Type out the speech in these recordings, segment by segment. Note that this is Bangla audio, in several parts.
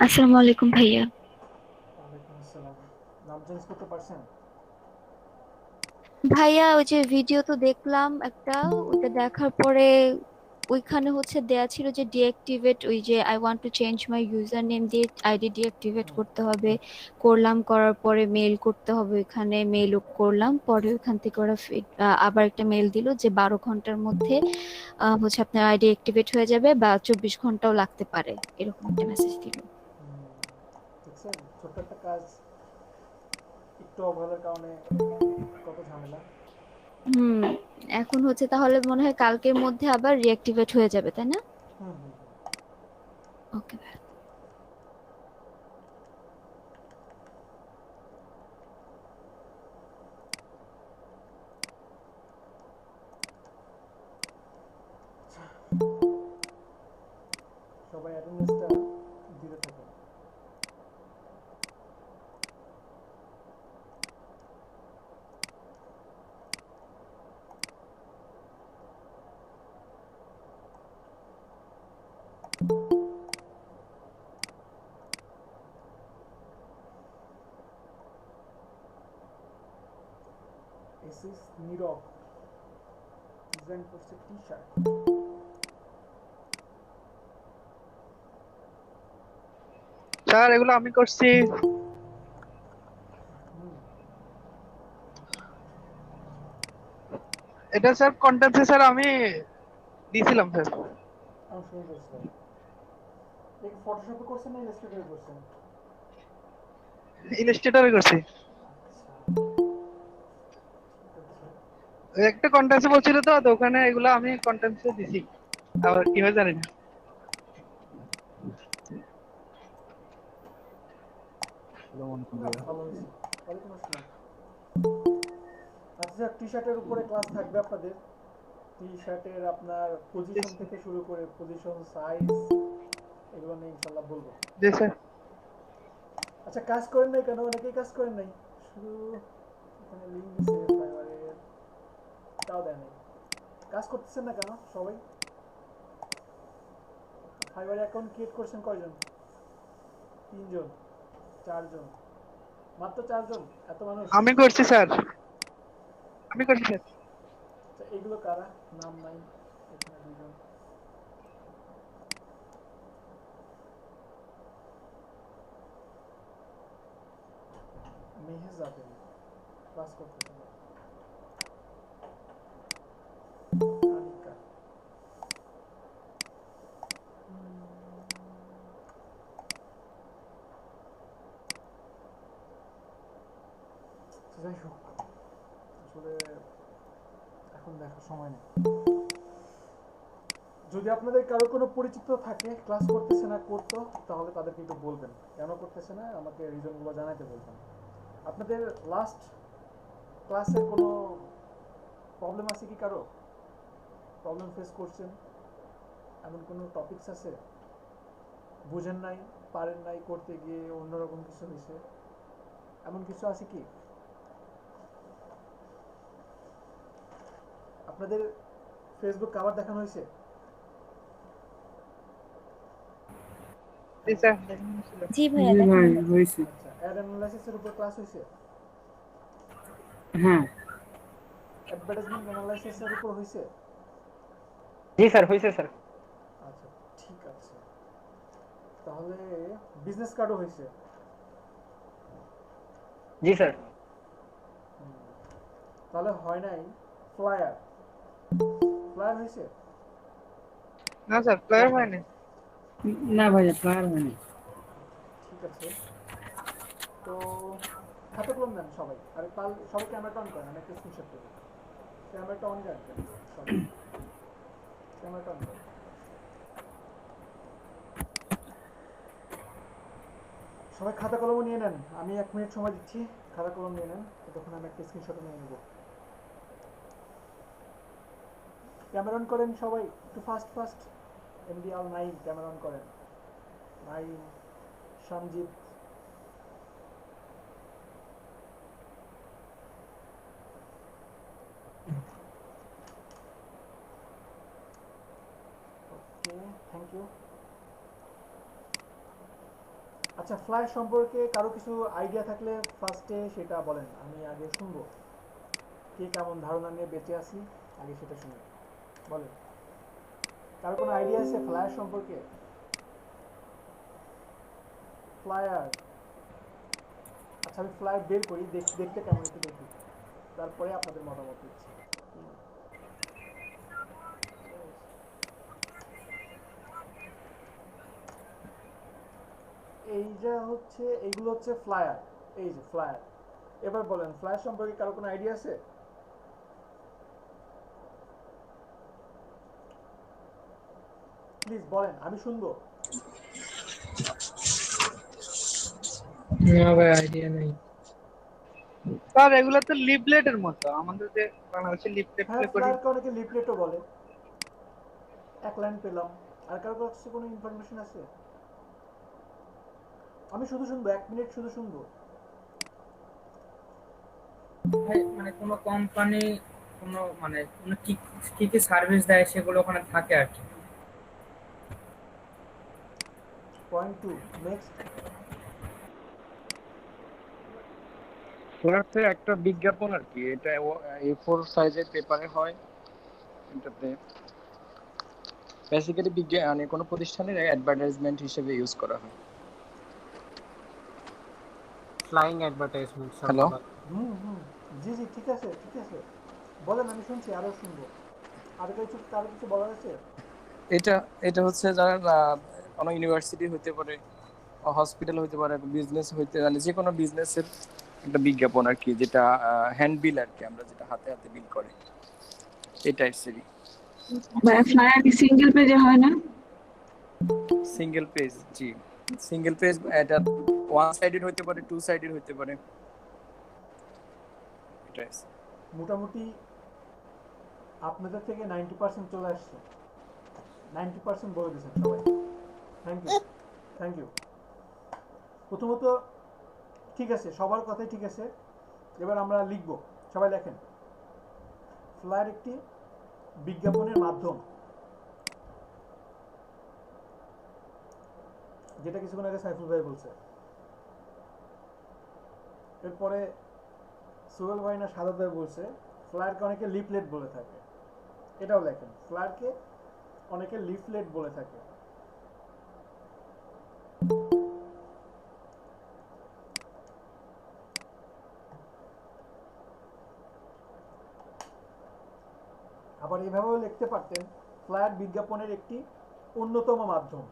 আসসালামু আলাইকুম ভাইয়া। ওয়ালাইকুম আসসালাম। নাম চেঞ্জ করতে পারছেন? ভাইয়া ওই যে ভিডিও তো দেখলাম একটা, ওটা দেখার পরে ওইখানে হচ্ছে দেয়া ছিল যে ডিঅ্যাক্টিভেট, ওই যে I want to change my user name দিয়ে আইডি ডিঅ্যাক্টিভেট হুম। করতে হবে। করলাম, করার পরে মেল করতে হবে, ওইখানে মেলও করলাম, পরে ওইখান থেকে ওরা আবার একটা মেল দিল যে 12 ঘন্টার মধ্যে হচ্ছে আপনার আইডি অ্যাক্টিভেট হয়ে যাবে, বা 24 ঘন্টাও লাগতে পারে, এরকম একটা মেসেজ দিল। হুম, দেখছেন ছোট্ট একটা কাজ একটু অবহেলার কারণে কত ঝামেলা। হুম। এখন হচ্ছে তাহলে মনে হয় কালকের মধ্যে আবার রিঅ্যাক্টিভেট হয়ে যাবে, তাই না? হুম হুম হুম। ওকে। আচ্ছা, সবাই অ্যাটেন্ডেন্সটা দিতে থাকুন। এসিস নীরব ডিজাইন করছে টি শার্ট। স্যার এগুলো আমি করছি। হুম। এটা স্যার কন্টেন্টে স্যার আমি দিয়েছিলাম স্যার। আমি শুরু করছিলাম। এই ফটোশপে করছেন না ইলাস্ট্রেটরে করছেন? ইলাস্ট্রেটরে করছি। আচ্ছা, ঠিক আছে। ওই একটা কন্টেন্টে বলছিল তো, তো ওখানে এগুলো আমি কন্টেন্টে দিছি। আবার কি হয় জানি না। আসসালামু আলাইকুম না, ভাইয়া। ভালো হয়েছে। ওয়ালাইকুম আসসালাম। আচ্ছা, টি শার্টের উপরে ক্লাস থাকবে আপনাদের। টি শার্টের আপনার পজিশন থেকে শুরু করে পজিশন সাইজ এগুলো নিয়ে ইনশাল্লাহ বলবো। জি স্যার। আচ্ছা, কাজ করেন নাই কেন? অনেকেই কাজ করেন নাই, শুধু এখানে লিঙ্ক দিছে ফাইবারের, তাও দেয় নাই। কাজ করতেছেন না কেন সবাই? ফাইবারে অ্যাকাউন্ট ক্রিয়েট করছেন কয়জন? তিনজন? চারজন? মাত্র চারজন? এত মানুষ? আমি করছি স্যার। আমি করছি স্যার। আচ্ছা, এগুলো কারা? নাম নাই এখানে। দুইজন। মেহেজ আবেদ ক্লাস করতেছে না। আনিকা। যাই হোক, আসলে এখন দেখার সময় নেই। যদি আপনাদের কারো কোনো পরিচিত থাকে ক্লাস করতেছে না, করতো, তাহলে তাদেরকে একটু বলবেন কেন করতেছে না, আমাকে রিজনগুলো জানাতে বলবেন। আপনাদের লাস্ট ক্লাসের কোনো প্রবলেম আছে কি? কারো প্রবলেম ফেস করছেন? এমন কোনো টপিকস আছে বুঝেন নাই, পারেন নাই, করতে গিয়ে অন্যরকম কিছু হয়েছে, এমন কিছু আছে কি? আপনাদের ফেসবুক কাভার দেখানো হয়েছে? জি স্যার দেখানো ছিল। জি ভাইয়া, দেখানো হয়েছে। হয়েছে। আচ্ছা, অ্যাড অ্যানালাইসিসের উপর ক্লাস হয়েছে? হ্যাঁ। অ্যাডভার্টাইজমেন্ট অ্যানালাইসিসের উপর হয়েছে? জি স্যার, হয়েছে স্যার। আচ্ছা, ঠিক আছে। তাহলে বিজনেস কার্ডও হয়েছে? জি স্যার। তাহলে হয় নাই ফ্লায়ার? ফ্লায়ার হয়েছে? না স্যার, প্লেয়ার হয়নি। না ভাইয়া, প্লায়ার হয়নি। ঠিক আছে। তো খাতা কলম নেন সবাই, আর কাল সবাই ক্যামেরাটা অন করেন, আমি একটা স্ক্রিনশট দেবো। ক্যামেরাটা অন রাখবেন সবাই। ক্যামেরাটা অন করেন। সবাই খাতা কলমও নিয়ে নেন, আমি 1 মিনিট সময় দিচ্ছি। খাতা কলম নিয়ে নেন, ততক্ষণ আমি একটা স্ক্রিনশটও নিয়ে নেব। ক্যামেরা অন করেন সবাই, একটু fast fast. MD Al Naim camera on করেন। নাইম, সঞ্জিত, ওকে, থ্যাংক ইউ। আচ্ছা, ফ্লায়ার সম্পর্কে কারো কিছু আইডিয়া থাকলে ফার্স্টে সেটা বলেন, আমি আগে শুনবো। কে কেমন ধারণা নিয়ে বেঁচে আছি, আগে সেটা শুনি। বলেন, কারো কোনো আইডিয়া আছে ফ্লায়ার সম্পর্কে? ফ্লায়ার, আচ্ছা আমি ফ্লায়ার বের করি, দেখতে কেমন একটু দেখি, তারপরে আপনাদের মতামত দিচ্ছি। এইটা হচ্ছে, এইগুলো হচ্ছে ফ্লায়ার, এই যে ফ্লায়ার। এবার বলেন ফ্লায়ার সম্পর্কে কারো কোনো আইডিয়া আছে? প্লিজ বলেন, আমি শুনবো। না ভাই, আইডিয়া নেই। স্যার এগুলো তো লিফলেটের মতো, আমাদের যে বাংলাদেশে লিফলেট হ্যাঁ, গুলো করি। ফ্লায়ারকে অনেকে লিফলেটও বলে। এক লাইন পেলাম। আর কারো কাছে কোনো ইনফরমেশন আছে? আমি শুধু শুনবো, 1 মিনিট শুধু শুনবো। ভাই মানে কোনো কোম্পানি কোনো মানে কোনো কি কি কি সার্ভিস দেয় সেগুলো ওখানে থাকে আর কি। Point 2, next. ফ্ল্যাট একটা বিজ্ঞাপন আর কি, এটা A4 সাইজের পেপারে হয়। এটাতে বেসিক্যালি মানে কোনো প্রতিষ্ঠানের অ্যাডভার্টাইজমেন্ট হিসেবে ইউজ করা হয়। ফ্লাইং অ্যাডভার্টাইজমেন্ট হ্যালো, সম্ভবত। হুম হুম, জি জি, ঠিক আছে ঠিক আছে, বলেন আমি শুনছি, আরও শুনবো। আর কিছু, কারো কিছু বলার আছে? এটা এটা হচ্ছে যারা কোনো ইউনিভার্সিটি হতে পারে, হসপিটাল হতে পারে, বিজনেস হইতে, মানে যে কোনো বিজনেসের একটা বিজ্ঞাপন আর কি, যেটা হ্যান্ড বিল আর কি, আমরা যেটা হাতে হাতে বিল করে এই টাইপসেরই। ফ্লায়ার কি সিঙ্গেল পেজে হয় না? সিঙ্গেল পেজ, জি সিঙ্গেল পেজ। এটা ওয়ান সাইডেড হতে পারে, টু সাইডেড হতে পারে, এটাই। মোটামুটি আপনাদের থেকে 90% চলে আসছে, 90% বলে দিয়েছেন সবাই। Thank you, thank you. প্রথমত ঠিক আছে, সবার কথাই ঠিক আছে। এবার আমরা লিখব, সবাই লেখেন। ফ্লায়ার একটি বিজ্ঞাপনের মাধ্যম, যেটা কিছুক্ষণ আগে সাইফুল ভাই বলছে। এরপরে সোহেল ভাই না সাদাত ভাই বলছে ফ্লায়ারকে অনেকে লিফলেট বলে থাকে, এটাও লেখেন, ফ্লায়ারকে অনেকে লিফলেট বলে থাকে। আবার এভাবেও লিখতে পারতেন, ফ্লায়ার বিজ্ঞাপনের একটি অন্যতম মাধ্যম।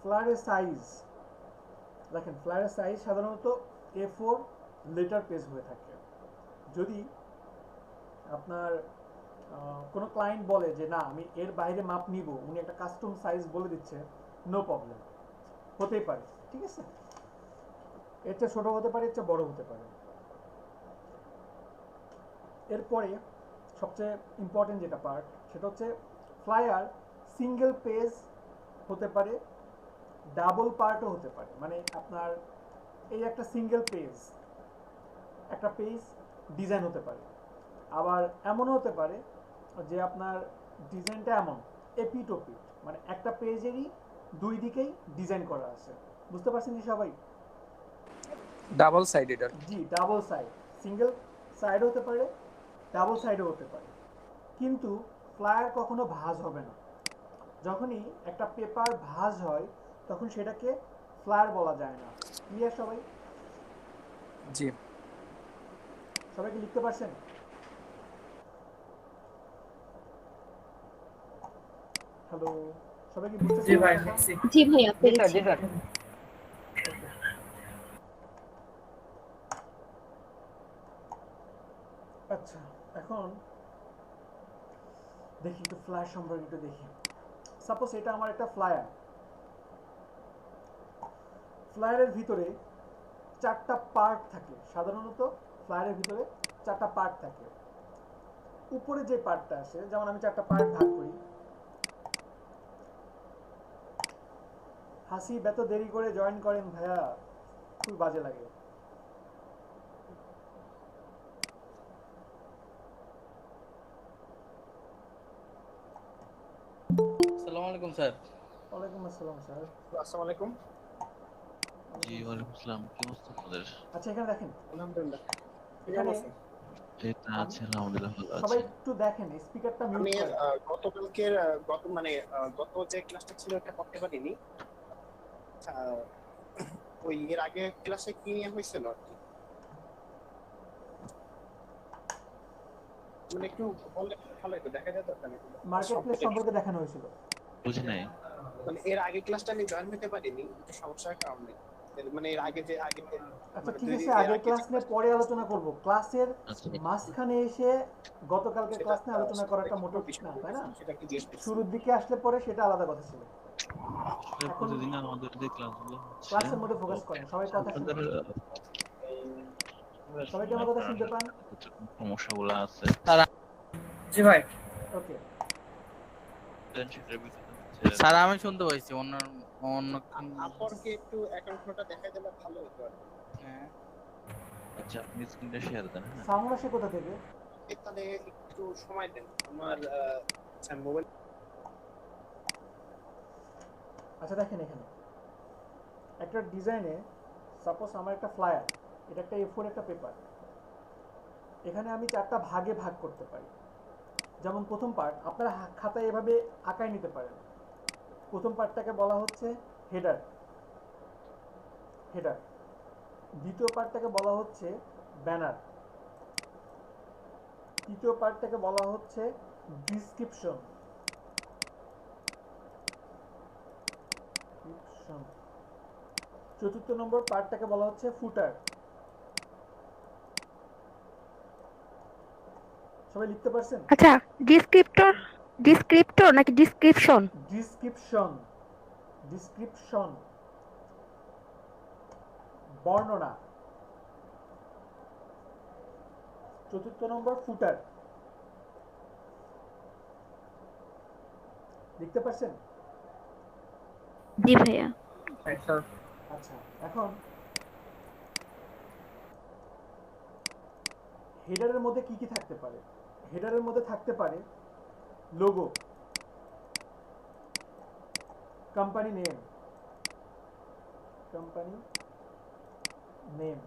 ফ্লায়ারের সাইজ দেখেন, ফ্লায়ারের সাইজ সাধারণত A4 লেটার পেজ হয়ে থাকে। যদি আপনার কোনো ক্লায়েন্ট বলে যে না আমি এর বাইরে মাপ নিব, উনি একটা কাস্টম সাইজ বলে দিচ্ছে, নো প্রবলেম, হতেই পারে, ঠিক আছে। এর চেয়ে ছোট হতে পারে, এর চেয়ে বড় হতে পারে। এরপরে সবচেয়ে ইম্পর্টেন্ট যেটা পার্ট, সেটা হচ্ছে ফ্লায়ার সিঙ্গেল পেজ হতে পারে, ডাবল পার্টও হতে পারে। মানে আপনার এই একটা সিঙ্গেল পেজ, একটা পেজ ডিজাইন হতে পারে। আবার এমনও হতে পারে যে আপনার ডিজাইনটা এমন এপিট ওপিট, মানে একটা পেজেরই দুই দিকেই ডিজাইন করা আছে। বুঝতে পারছেন কি সবাই? ডাবল সাইডেড আর কি। জি, ডাবল সাইড, সিঙ্গেল সাইড হতে পারে, ডাবল সাইডও হতে পারে। কিন্তু ফ্লায়ার কখনো ভাঁজ হবে না। যখনই একটা পেপার ভাঁজ হয় তখন সেটাকে ফ্লায়ার বলা যায় না। ক্লিয়ার সবাই? জি, সবাইকে লিখতে পারছেন? হ্যালো, সবাই কি জি বুঝতেছেন ভাই আমার কথা? লিখছি। জি ভাইয়া, জি স্যার, পেরেছি। জি স্যার। আচ্ছা, এখন দেখি একটু ফ্লায়ার সম্পর্কে একটু দেখি। সাপোজ এটা আমার একটা ফ্লায়ার। ফ্লায়ারের ভিতরে 4টা পার্ট থাকে। সাধারণত ফ্লায়ারের ভিতরে 4টা পার্ট থাকে। উপরে যে পার্টটা আসে, যেমন আমি 4টা পার্ট ভাগ করি। হাসি এত দেরি করে জয়েন করেন ভাইয়া, খুব বাজে লাগে। আসসালামু আলাইকুম স্যার। ওয়ালাইকুম আসসালাম স্যার। আসসালামু আলাইকুম। জি ওয়ালাইকুম আসসালাম, কি অবস্থা আপনাদের? আচ্ছা এখানে দেখেন, আলহামদুলিল্লাহ। কি এখানে অবস্থা? এই তো আছি, আলহামদুলিল্লাহ ভালো সবাই আছি। একটু দেখেন, স্পিকারটা মিউট আমি করেন। গতকালকের গত মানে গত যে ক্লাসটা ছিল ওটা করতে পারিনি। আচ্ছা, ওই এর আগে ক্লাসে কি নিয়ে হয়েছিল আর কি? মানে একটু বললে ভালো হতো, দেখা যেত তাহলে মার্কেট সব প্লেস বলে দিই। সম্পর্কে দেখানো হয়েছিল। বুঝি নাই। মানে এর আগে ক্লাসটা আমি জয়েন হতে পারিনি একটু সমস্যার কারণে। মানে এর আগে যে আচ্ছা মানে ঠিক দুই আছে, দিন এর আগের আগে যে ক্লাস নিয়ে পরে আলোচনা করব। ক্লাসের আচ্ছা মাঝখানে এসে গতকালকে সেটা ক্লাস নিয়ে আলোচনা করাটা কি মোটেও ঠিক বিষয় না, তাই না? সেটা কি জিজ্ঞেস করছি। শুরুর দিকে আসলে পরে সেটা আলাদা কথা ছিল। আসলে এখন প্রতিদিন আমাদের যে ক্লাসগুলো হচ্ছে, ক্লাসের মধ্যে তো ফোকাস করেন, সবাই হচ্ছে কথা আপনাদের শুনেন। সবাই কি আমার কথা আপনার শুনতে পান? সমস্যাগুলো আছে জি ভাই। ওকে। সেটার ভিতরে হচ্ছে। স্যার আমি শুনতে পাইছি অন্য অন্য আপরকে একটু অ্যাকাউন্টটা দেখা দিলে ভালো হতো আর কি। হ্যাঁ আচ্ছা আপনি স্ক্রিনটা শেয়ার দেন, হ্যাঁ। সাউন্ড আসে কোথা থেকে? তাহলে একটু সময় দেন আমার আচ্ছা মোবাইল। আচ্ছা দেখেন, এখানে একটা ডিজাইনে সাপোজ আমার একটা ফ্লায়ার, এটা একটা A4 একটা পেপার, এখানে আমি 4টা ভাগে ভাগ করতে পারি। যেমন প্রথম পার্ট আপনারা খাতায় এভাবে আঁকায় নিতে পারেন। প্রথম পার্টটাকে বলা হচ্ছে হেডার, হেডার। দ্বিতীয় পার্টটাকে বলা হচ্ছে ব্যানার। তৃতীয় পার্টটাকে বলা হচ্ছে ডিসক্রিপশন। চতুর্থ নম্বর পার্টটাকে বলা হচ্ছে ফুটার। সবাই লিখতে পারছেন? আচ্ছা, ডিসক্রিপ্টর নাকি ডিসক্রিপশন? ডিসক্রিপশন, ডিসক্রিপশন বর্ণনা। চতুর্থ নম্বর ফুটার। লিখতে পারছেন? জি ভাইয়া। আচ্ছা, এখন হেডারের মধ্যে কি কি থাকতে পারে? হেডারের মধ্যে থাকতে পারে logo, company name, company name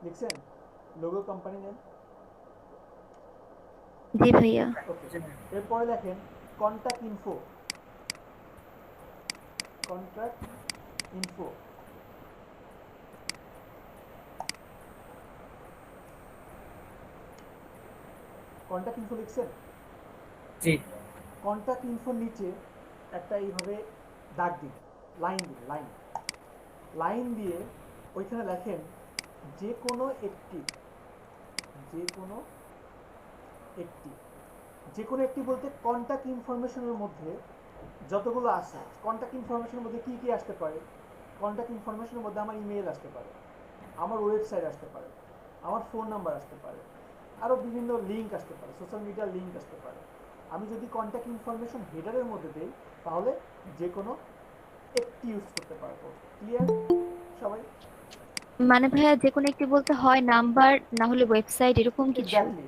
লিখছেন? Logo, company name. জি ভাইয়া। ওকে, এরপরে দেখেন contact info, contact info. Contact info লিখছেন? জি। কন্টাক্ট ইনফোর নিচে একটা এইভাবে দাগ দিন, লাইন দিন, লাইন লাইন দিয়ে ওইখানে লেখেন যে কোনো একটি, যে কোনো একটি, যে কোনো একটি বলতে কন্টাক্ট ইনফরমেশনের মধ্যে যতগুলো আছে। কন্টাক্ট ইনফরমেশনের মধ্যে কি কি আসতে পারে? কন্টাক্ট ইনফরমেশনের মধ্যে আমার ইমেল আসতে পারে, আমার ওয়েবসাইট আসতে পারে, আমার ফোন নাম্বার আসতে পারে, আরও বিভিন্ন লিঙ্ক আসতে পারে, সোশ্যাল মিডিয়ার লিঙ্ক আসতে পারে। আমি যদি কন্ট্যাক্ট ইনফরমেশন হেডারের মধ্যে দেই তাহলে যে কোনো একটি ইউজ করতে পারবো। ক্লিয়ার সবাই? মানে ভাইয়া যে কোনো একটি বলতে হয় নাম্বার না হলে ওয়েবসাইট এরকম কিছু? এক্স্যাক্টলি,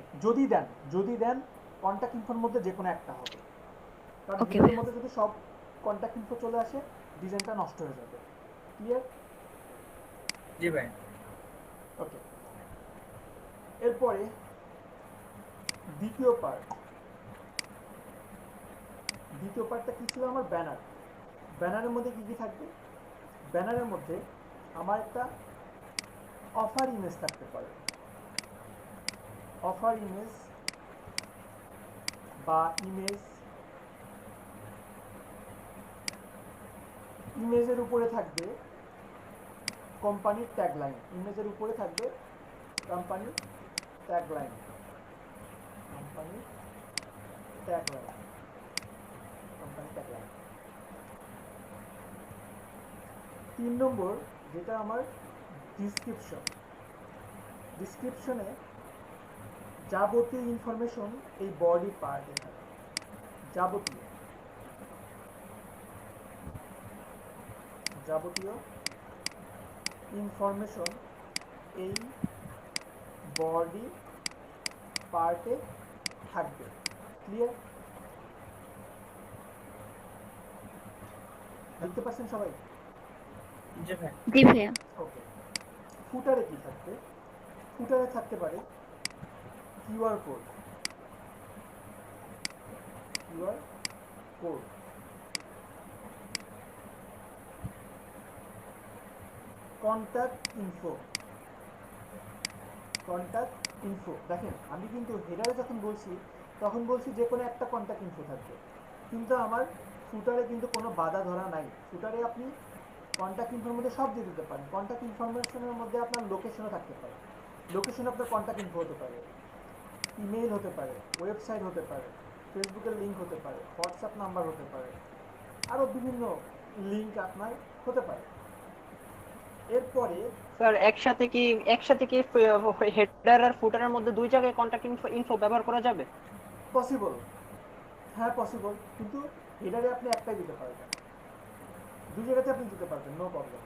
যদি দেন কন্ট্যাক্ট ইনফোর মধ্যে যে কোনো একটা হবে। কারণ ওকে হেডারের ভাইয়া। মধ্যে যদি সব কন্ট্যাক্ট ইনফো চলে আসে ডিজাইনটা নষ্ট হয়ে যাবে। ক্লিয়ার? জি ভাই। ওকে, এরপরে দ্বিতীয় পার্ট। দ্বিতীয় পার্টটা কি ছিল আমার? ব্যানার। ব্যানারের মধ্যে কি কি থাকবে? ব্যানারের মধ্যে আমার একটা অফার ইমেজ থাকতে পারে, অফার ইমেজ বা ইমেজ। ইমেজের উপরে থাকবে কোম্পানির ট্যাগলাইন, ইমেজের উপরে থাকবে কোম্পানির ট্যাগলাইন, কোম্পানির ট্যাগলাইন, কোম্পানির ট্যাগলাইন। 3 নম্বর যেটা আমার ডিসক্রিপশন। ডিসক্রিপশনে যাবতীয় ইনফরমেশন এই বডি পার্টে থাকে, যাবতীয় যাবতীয় ইনফরমেশন এই বডি পার্টে থাকবে। ক্লিয়ার? লিখতে পারছেন সবাই? জি ভাই। জি ভাইয়া। ওকে। ফুটারে কি থাকবে? ফুটারে থাকতে পারে QR code, QR code, contact info, contact info. দেখেন আমি কিন্তু হেডারে যখন বলছি তখন বলছি যে কোনো একটা কন্ট্যাক্ট ইনফো থাকবে, কিন্তু আমার ফুটারে কিন্তু কোনো বাধা ধরা নাই। ফুটারে আপনি কন্ট্যাক্ট ইনফোর মধ্যে সব দিয়ে দিতে পারেন। কন্ট্যাক্ট ইনফরমেশনের মধ্যে আপনার লোকেশনও থাকতে পারে, লোকেশন আপনার কন্ট্যাক্ট ইনফো হতে পারে, ইমেল হতে পারে, ওয়েবসাইট হতে পারে, ফেসবুকের লিঙ্ক হতে পারে, হোয়াটসঅ্যাপ নাম্বার হতে পারে, আরও বিভিন্ন লিঙ্ক আপনার হতে পারে। এরপরে স্যার একসাথে কি হেডার আর ফুটারের মধ্যে দুই জায়গায় কন্টাক্ট ইনফো ব্যবহার করা যাবে? পসিবল, হ্যাঁ পসিবল, কিন্তু হেডারে আপনি একটাই দিতে পারবেন, দুই জায়গাতে আপনি দিতে পারবেন, নো প্রবলেম।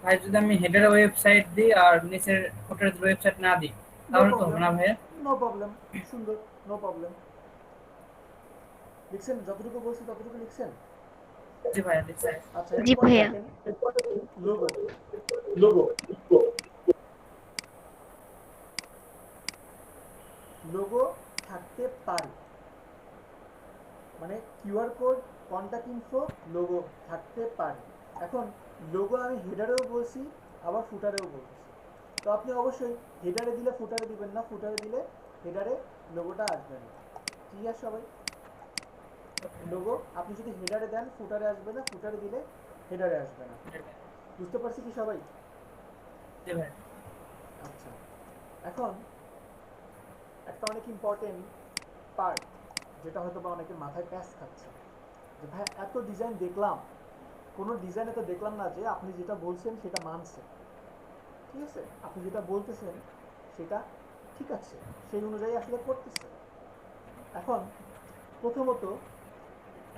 ভাই যদি আমি হেডারের ওয়েবসাইট দিই আর নিচের ফুটারের ওয়েবসাইট না দিই তাহলে তো হবে না ভাইয়া? নো প্রবলেম, সুন্দর, নো প্রবলেম। লিখছেন? যতটুকু বলছি ততটুকু লিখছেন? জি ভাইয়া লিখছি। আচ্ছা জি এরপরে ভাইয়া। দেখেন লোগো, লোগো, লোগো থাকতে পারে, মানে QR code, contact info, logo থাকতে পারে। এখন লোগো আমি হেডারেও বলছি আবার ফুটারেও বলছি, তো আপনি অবশ্যই হেডারে দিলে ফুটারে দিবেন না, ফুটারে দিলে হেডারে লোগোটা আসবে না। ঠিক আছে সবাই? লোগো আপনি যদি হেডারে দেন ফুটারে আসবে না, ফুটারে দিলে হেডারে আসবে না। বুঝতে পারছি কি সবাই? জি ভাই। আচ্ছা, এখন একটা অনেক ইম্পর্টেন্ট পার্ট যেটা হয়তো বা অনেকের মাথায় প্যাচ খাচ্ছে, যে ভাই এত ডিজাইন দেখলাম, কোনো ডিজাইনে তো দেখলাম না যে আপনি যেটা বলছেন সেটা মানছে। ঠিক আছে, আপনি যেটা বলতেছেন সেটা ঠিক আছে, সেই অনুযায়ী আসলে করতেছে। এখন প্রথমত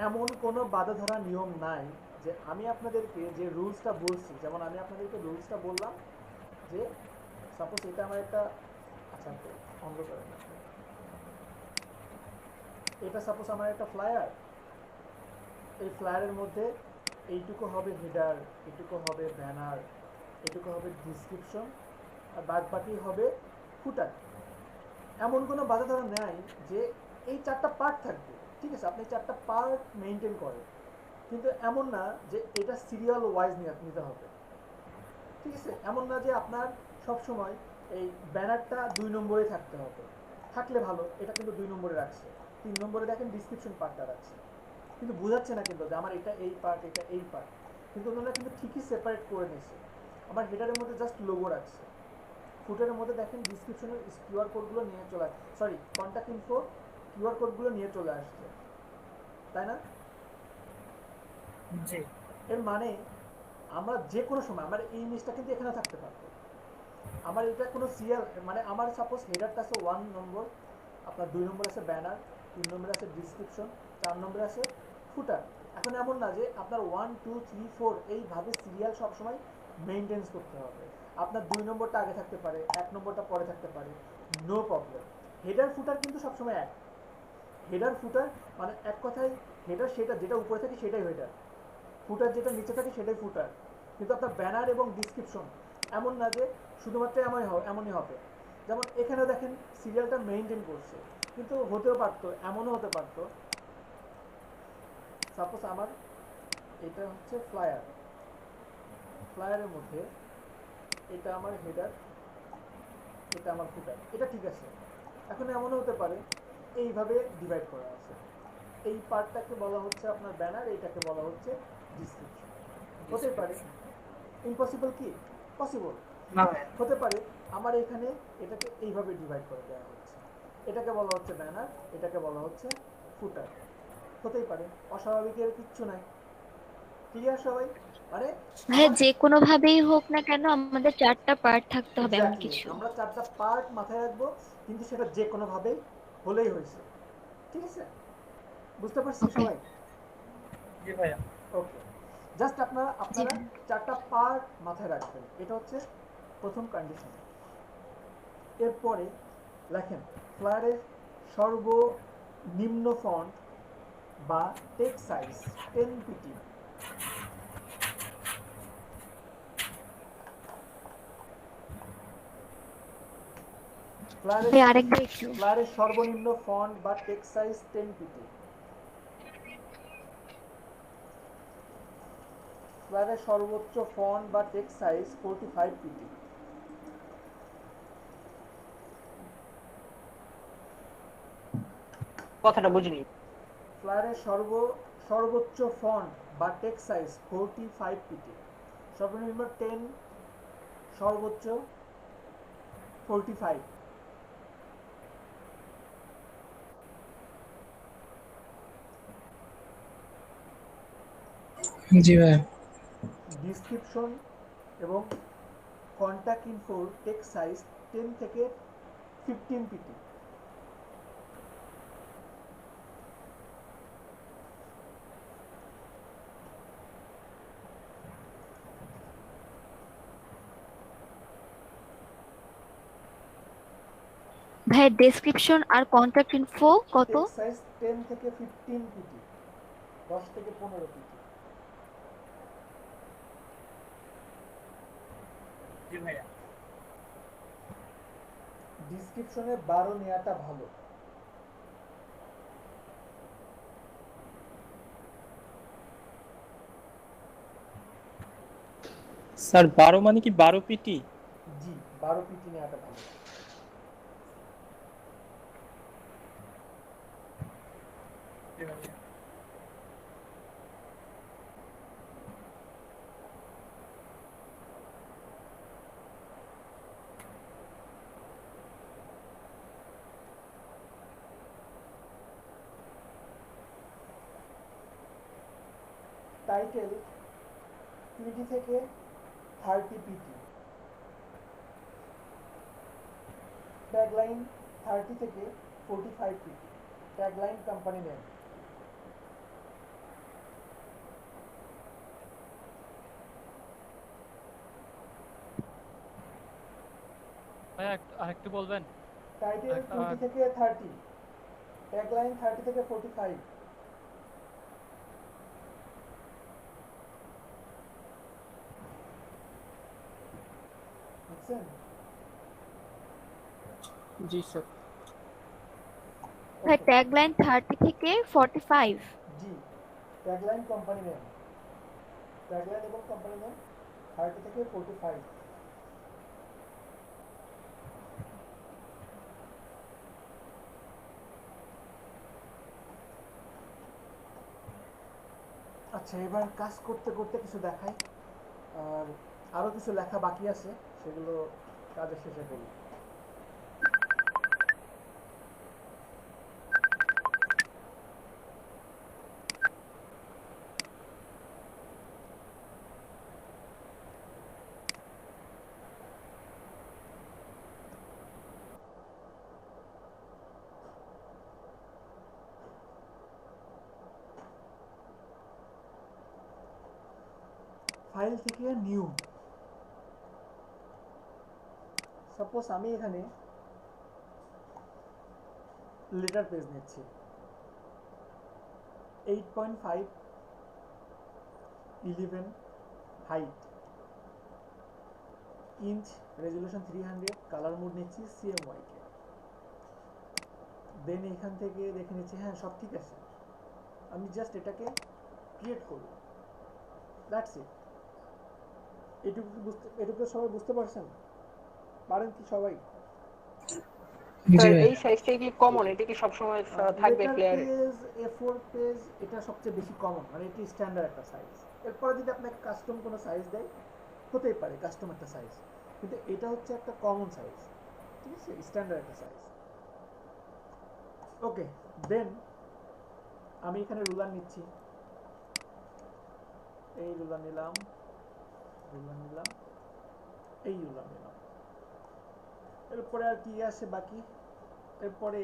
এমন কোনো বাধা ধরা নিয়ম নাই যে আমি আপনাদেরকে যে রুলসটা বলছি, যেমন আমি আপনাদেরকে রুলসটা বললাম যে সাপোজ এটা আমার একটা, আচ্ছা অন্ধ করেন না, এটা সাপোজ আমার একটা ফ্লায়ার, এই ফ্লায়ারের মধ্যে এইটুকু হবে হেডার, এটুকু হবে ব্যানার, এটুকু হবে ডিসক্রিপশন, আর বাদ বাকি হবে ফুটার। এমন কোনো বাধা ধরা নেই যে এই চারটা পার্ট থাকবে। ঠিক আছে, আপনি চারটা পার্ট মেনটেন করেন, কিন্তু এমন না যে এটা সিরিয়াল ওয়াইজ নিতে হবে। ঠিক আছে, এমন না যে আপনার সব সময় এই ব্যানারটা 2 নম্বরে থাকতে হবে, থাকলে ভালো, এটা কিন্তু 2 নম্বরে রাখছে। 3 নম্বরে দেখেন ডিসক্রিপশন পার্টটা রাখছে, কিন্তু বোঝাচ্ছে না কিন্তু যে আমার এটা এই পার্ট, এটা এই পার্ট, কিন্তু ওনারা কিন্তু ঠিকই সেপারেট করে নিয়েছে। আমার হেডারের মধ্যে জাস্ট লোগো রাখছে, ফুটারের মধ্যে দেখেন ডিসক্রিপশনের কিউআর কোডগুলো নিয়ে চলে আসছে, সরি কন্ট্যাক্ট ইনফো কিউআর কোডগুলো নিয়ে চলে আসছে, তাই না? জি। এর মানে আমরা যে কোনো সময় আমার এই জিনিসটা কিন্তু এখানে থাকতে পারতো, আমার এটা কোনো সিরিয়াল, মানে আমার সাপোজ হেডারটা আছে 1 নম্বর, আপনার 2 নম্বর আছে ব্যানার, 3 নম্বরে আছে ডিসক্রিপশন, 4 নম্বরে আছে ফুটার। এখন এমন না যে আপনার 1 2 3 4 এইভাবে সিরিয়াল সবসময় মেনটেন্স করতে হবে, আপনার 2 নম্বরটা আগে থাকতে পারে, 1 নম্বরটা পরে থাকতে পারে, নো প্রবলেম। হেডার ফুটার কিন্তু সবসময় এক, হেডার ফুটার মানে এক কথায় হেডার সেটা যেটা উপরে থাকে সেটাই হেডার, ফুটার যেটা নিচে থাকে সেটাই ফুটার। কিন্তু আপনার ব্যানার এবং ডিসক্রিপশন এমন না যে শুধুমাত্র এমনই হবে। যেমন এখানে দেখেন সিরিয়ালটা মেইনটেইন করছে, কিন্তু হতেও পারতো, এমনও হতে পারতো সাপোজ আমার এটা হচ্ছে ফ্লায়ার, ফ্লায়ারের মধ্যে এটা আমার হেডার, এটা আমার ফুটার, এটা ঠিক আছে। এখন এমনও হতে পারে এইভাবে ডিভাইড করা আছে, এই পার্টটাকে বলা হচ্ছে আপনার ব্যানার, এইটাকে বলা হচ্ছে ডিসক্রিপশন। হতে পারে, ইম্পসিবল কি? পসিবল। না ভাই। হতে পারে আমার এখানে এটাকে এইভাবে ডিভাইড করে দেওয়া হচ্ছে, এটাকে বলা হচ্ছে ব্যানার, এটাকে বলা হচ্ছে ফুটার। হতেই পারে, অস্বাভাবিকের কিচ্ছু নাই। ঠিক আছে সবাই? মানে ভাইয়া যে কোনো ভাবেই হোক না কেন আমাদের 4টা পার্ট থাকতে হবে এমন এক্স্যাক্টলি কিছু। আমরা 4টা পার্ট মাথায় রাখবো, কিন্তু সেটা যে কোনো ভাবেই হলেই হয়েছে। ঠিক আছে, বুঝতে পারছি সবাই? জি ভাইয়া। ওকে, জাস্ট আপনারা জি 4টা পার্ট মাথায় রাখবেন, এটা হচ্ছে প্রথম কন্ডিশন। এরপরে লেখেন ফ্লায়ারের সর্বনিম্ন ফন্ট বা টেক্সট সাইজ 10 পিটি ভাই আরেকবার একটু। ফ্লায়ারের সর্বনিম্ন ফন্ট বা টেক্সট সাইজ 10 পিটি। ফ্লায়ারের সর্বোচ্চ ফন্ট বা টেক্সট সাইজ 45 পিটি। কথাটা বুঝিনি। ফ্লায়ারের সর্বোচ্চ ফন্ট বা টেক্সট সাইজ 45 পিটি। সর্বনিম্ন 10, সর্বোচ্চ 45। জি ভাই। ডিসক্রিপশন এবং কন্টাক্ট ইনফোর টেক্সট সাইজ 10 থেকে 15 পিটি। ভাই ডেসক্রিপশন আর কন্টাক্ট ইনফো কত? টেক্সট সাইজ 10 থেকে 15 পিটি, 10 থেকে 15 পিটি। জি ভাইয়া। ডিসক্রিপশনে 12 নেওয়াটা ভালো। স্যার 12 মানে কি 12 পিটি? জি, 12 পিটি নেওয়াটা ভালো। জি ভাইয়া। টাইটেল 20 থেকে 30 পিটি। ট্যাগলাইন 30 থেকে 45 পিটি। Tagline company name. ভাইয়া আরেকটু বলবেন? টাইটেল 20 থেকে 30, ট্যাগলাইন 30 থেকে 45। বুঝছেন? জি স্যার। ভাই ট্যাগলাইন 30 থেকে 45। জি, ট্যাগলাইন কোম্পানি নেম। ট্যাগলাইন এবং কোম্পানি নেম 30 থেকে 45। আচ্ছা, এবার কাজ করতে করতে কিছু দেখাই, আর আরো কিছু লেখা বাকি আছে, সেগুলো কাজের শেষে করি। ফাইল থেকে নিউ। সাপোজ আমি এখানে লেটার পেজ নিচ্ছি, 8.5, 11 height, inch, resolution 300, colour mode নিচ্ছি CMYK। দেন এখান থেকে দেখে নিচ্ছি হ্যাঁ সব ঠিক আছে, আমি জাস্ট এটাকে ক্রিয়েট করব। That's it. এটুকু সবাই বুঝতে পারছেন? পারেন কি সবাই? এই সাইজটা কি কমন? এটা কি সব সময় থাকবে প্লেয়ারে? পেজ A4 পেজ এটা সবচেয়ে বেশি কমন, মানে এটি স্ট্যান্ডার্ড একটা সাইজ। এরপরে যদি আপনাকে কাস্টম কোনো সাইজ দেয় হতেই পারে কাস্টম একটা সাইজ, কিন্তু এটা হচ্ছে একটা কমন সাইজ, ঠিক আছে, স্ট্যান্ডার্ড একটা সাইজ। ওকে, দেন আমি এখানে রুলার নিচ্ছি, এই রুলার নিলাম, এই রুলার নিলাম। এরপরে আর কি আসে বাকি? এরপরে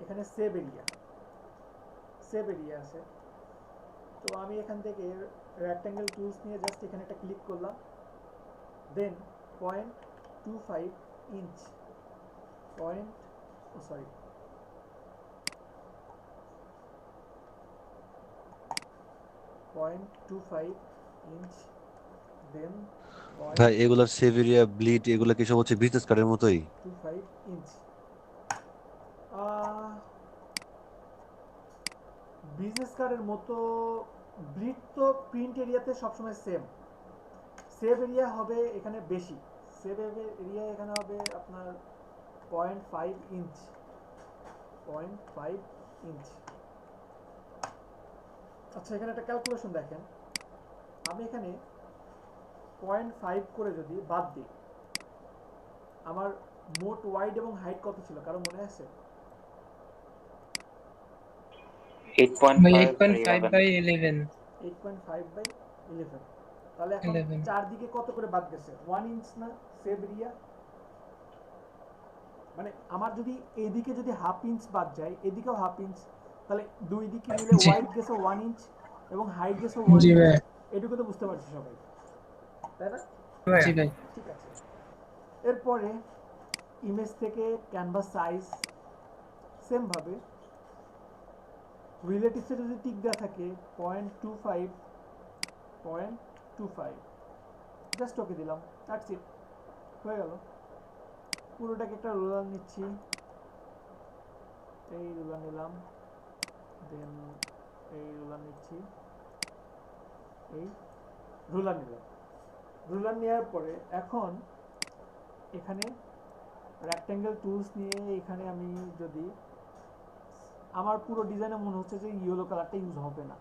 এখানে সেভ এরিয়া আছে। তো আমি এখান থেকে রেক্ট্যাঙ্গেল টুলস নিয়ে জাস্ট এখানে একটা ক্লিক করলাম, দেন 0.25 ইঞ্চ, সরি, 0.25 ইঞ্চ, দেন ভাই এগুলার সেভেরিয়া ব্লিড এগুলা কি সব হচ্ছে বিজনেস কার্ডের মতোই? 0.25 ইঞ্চ। বিজনেস কার্ডের মতো ব্লিড তো প্রিন্ট এরিয়াতে সবসময় সেম। সেভ এরিয়া হবে এখানে বেশি, সেভ এরিয়া এখানে হবে আপনার 0.5 ইঞ্চ, 0.5 ইঞ্চ। আচ্ছা এখানে একটা ক্যালকুলেশন দেখেন, আমি এখানে 0.5 করে যদি বাদ দিই, আমার মোট ওয়াইড এবং হাইট কত ছিল কারো মনে আছে? 8.5/11। তাহলে এখন চারদিকে কত করে বাদ গেছে? 1 ইঞ্চ না সেভ এরিয়া? মানে আমার যদি এদিকে যদি হাফ ইঞ্চ বাদ যায়, এদিকেও হাফ ইঞ্চ, তাহলে দুই দিকে মিলে ওয়াইড গেছে 1 ইঞ্চ এবং হাইট গেছে 1 ইঞ্চ। এটুকু তো বুঝতে পারছি সবাই, তাই না? ঠিক আছে। এরপরে ইমেজ থেকে ক্যানভাস সাইজ সেম ভাবে রিলেটিভসে যদি টিক দেওয়া থাকে 0.25 জাস্ট ওকে দিলাম, দ্যাটস ইট, হয়ে গেল। পুরোটাকে একটা রুলার নিচ্ছি, এই রুলার নিলাম, দেন এই রুলার নিচ্ছি, এই রুলার নিলাম। রুলার নেওয়ার পরে এখন এখানে রেক্ট্যাঙ্গেল টুলস নিয়ে এখানে আমি যদি, আমার পুরো ডিজাইনে মনে হচ্ছে যে ইয়েলো কালারটা ইউজ হবে না।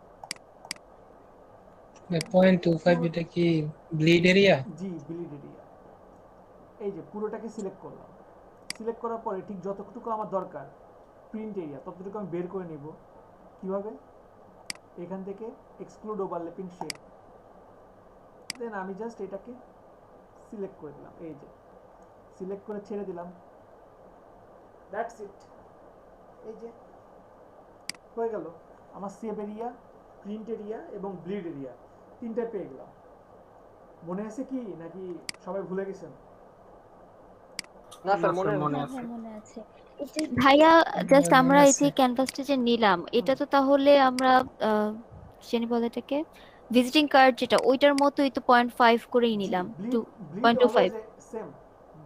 0.25 এটা কি ব্লিড এরিয়া? জি ব্লিড এরিয়া। এই যে পুরোটাকে সিলেক্ট করলাম, সিলেক্ট করার পরে ঠিক যতটুকু আমার দরকার প্রিন্ট এরিয়া ততটুকু আমি বের করে নিব। কিভাবে? এখান থেকে এক্সক্লুড ওভারল্যাপিং শেড, দেন আমি জাস্ট এটাকে সিলেক্ট করে দিলাম, এই যে সিলেক্ট করে ছেড়ে দিলাম, দ্যাটস ইট। এই যে হয়ে গেল আমার সেভ এরিয়া, প্রিন্ট এরিয়া এবং ব্লিড এরিয়া তিনটা পেয়ে গেলাম। মনে আছে কি নাকি সবাই ভুলে গেছেন? না স্যার মনে আছে। ভাইয়া জাস্ট আমরা এই যে ক্যানভাসটা যে নিলাম, এটা তো তাহলে আমরা জানি বলে এটাকে ভিজিটিং কার্ড যেটা, ওইটার মতোই তো 0.5 করেই নিলাম, 2.25। সেম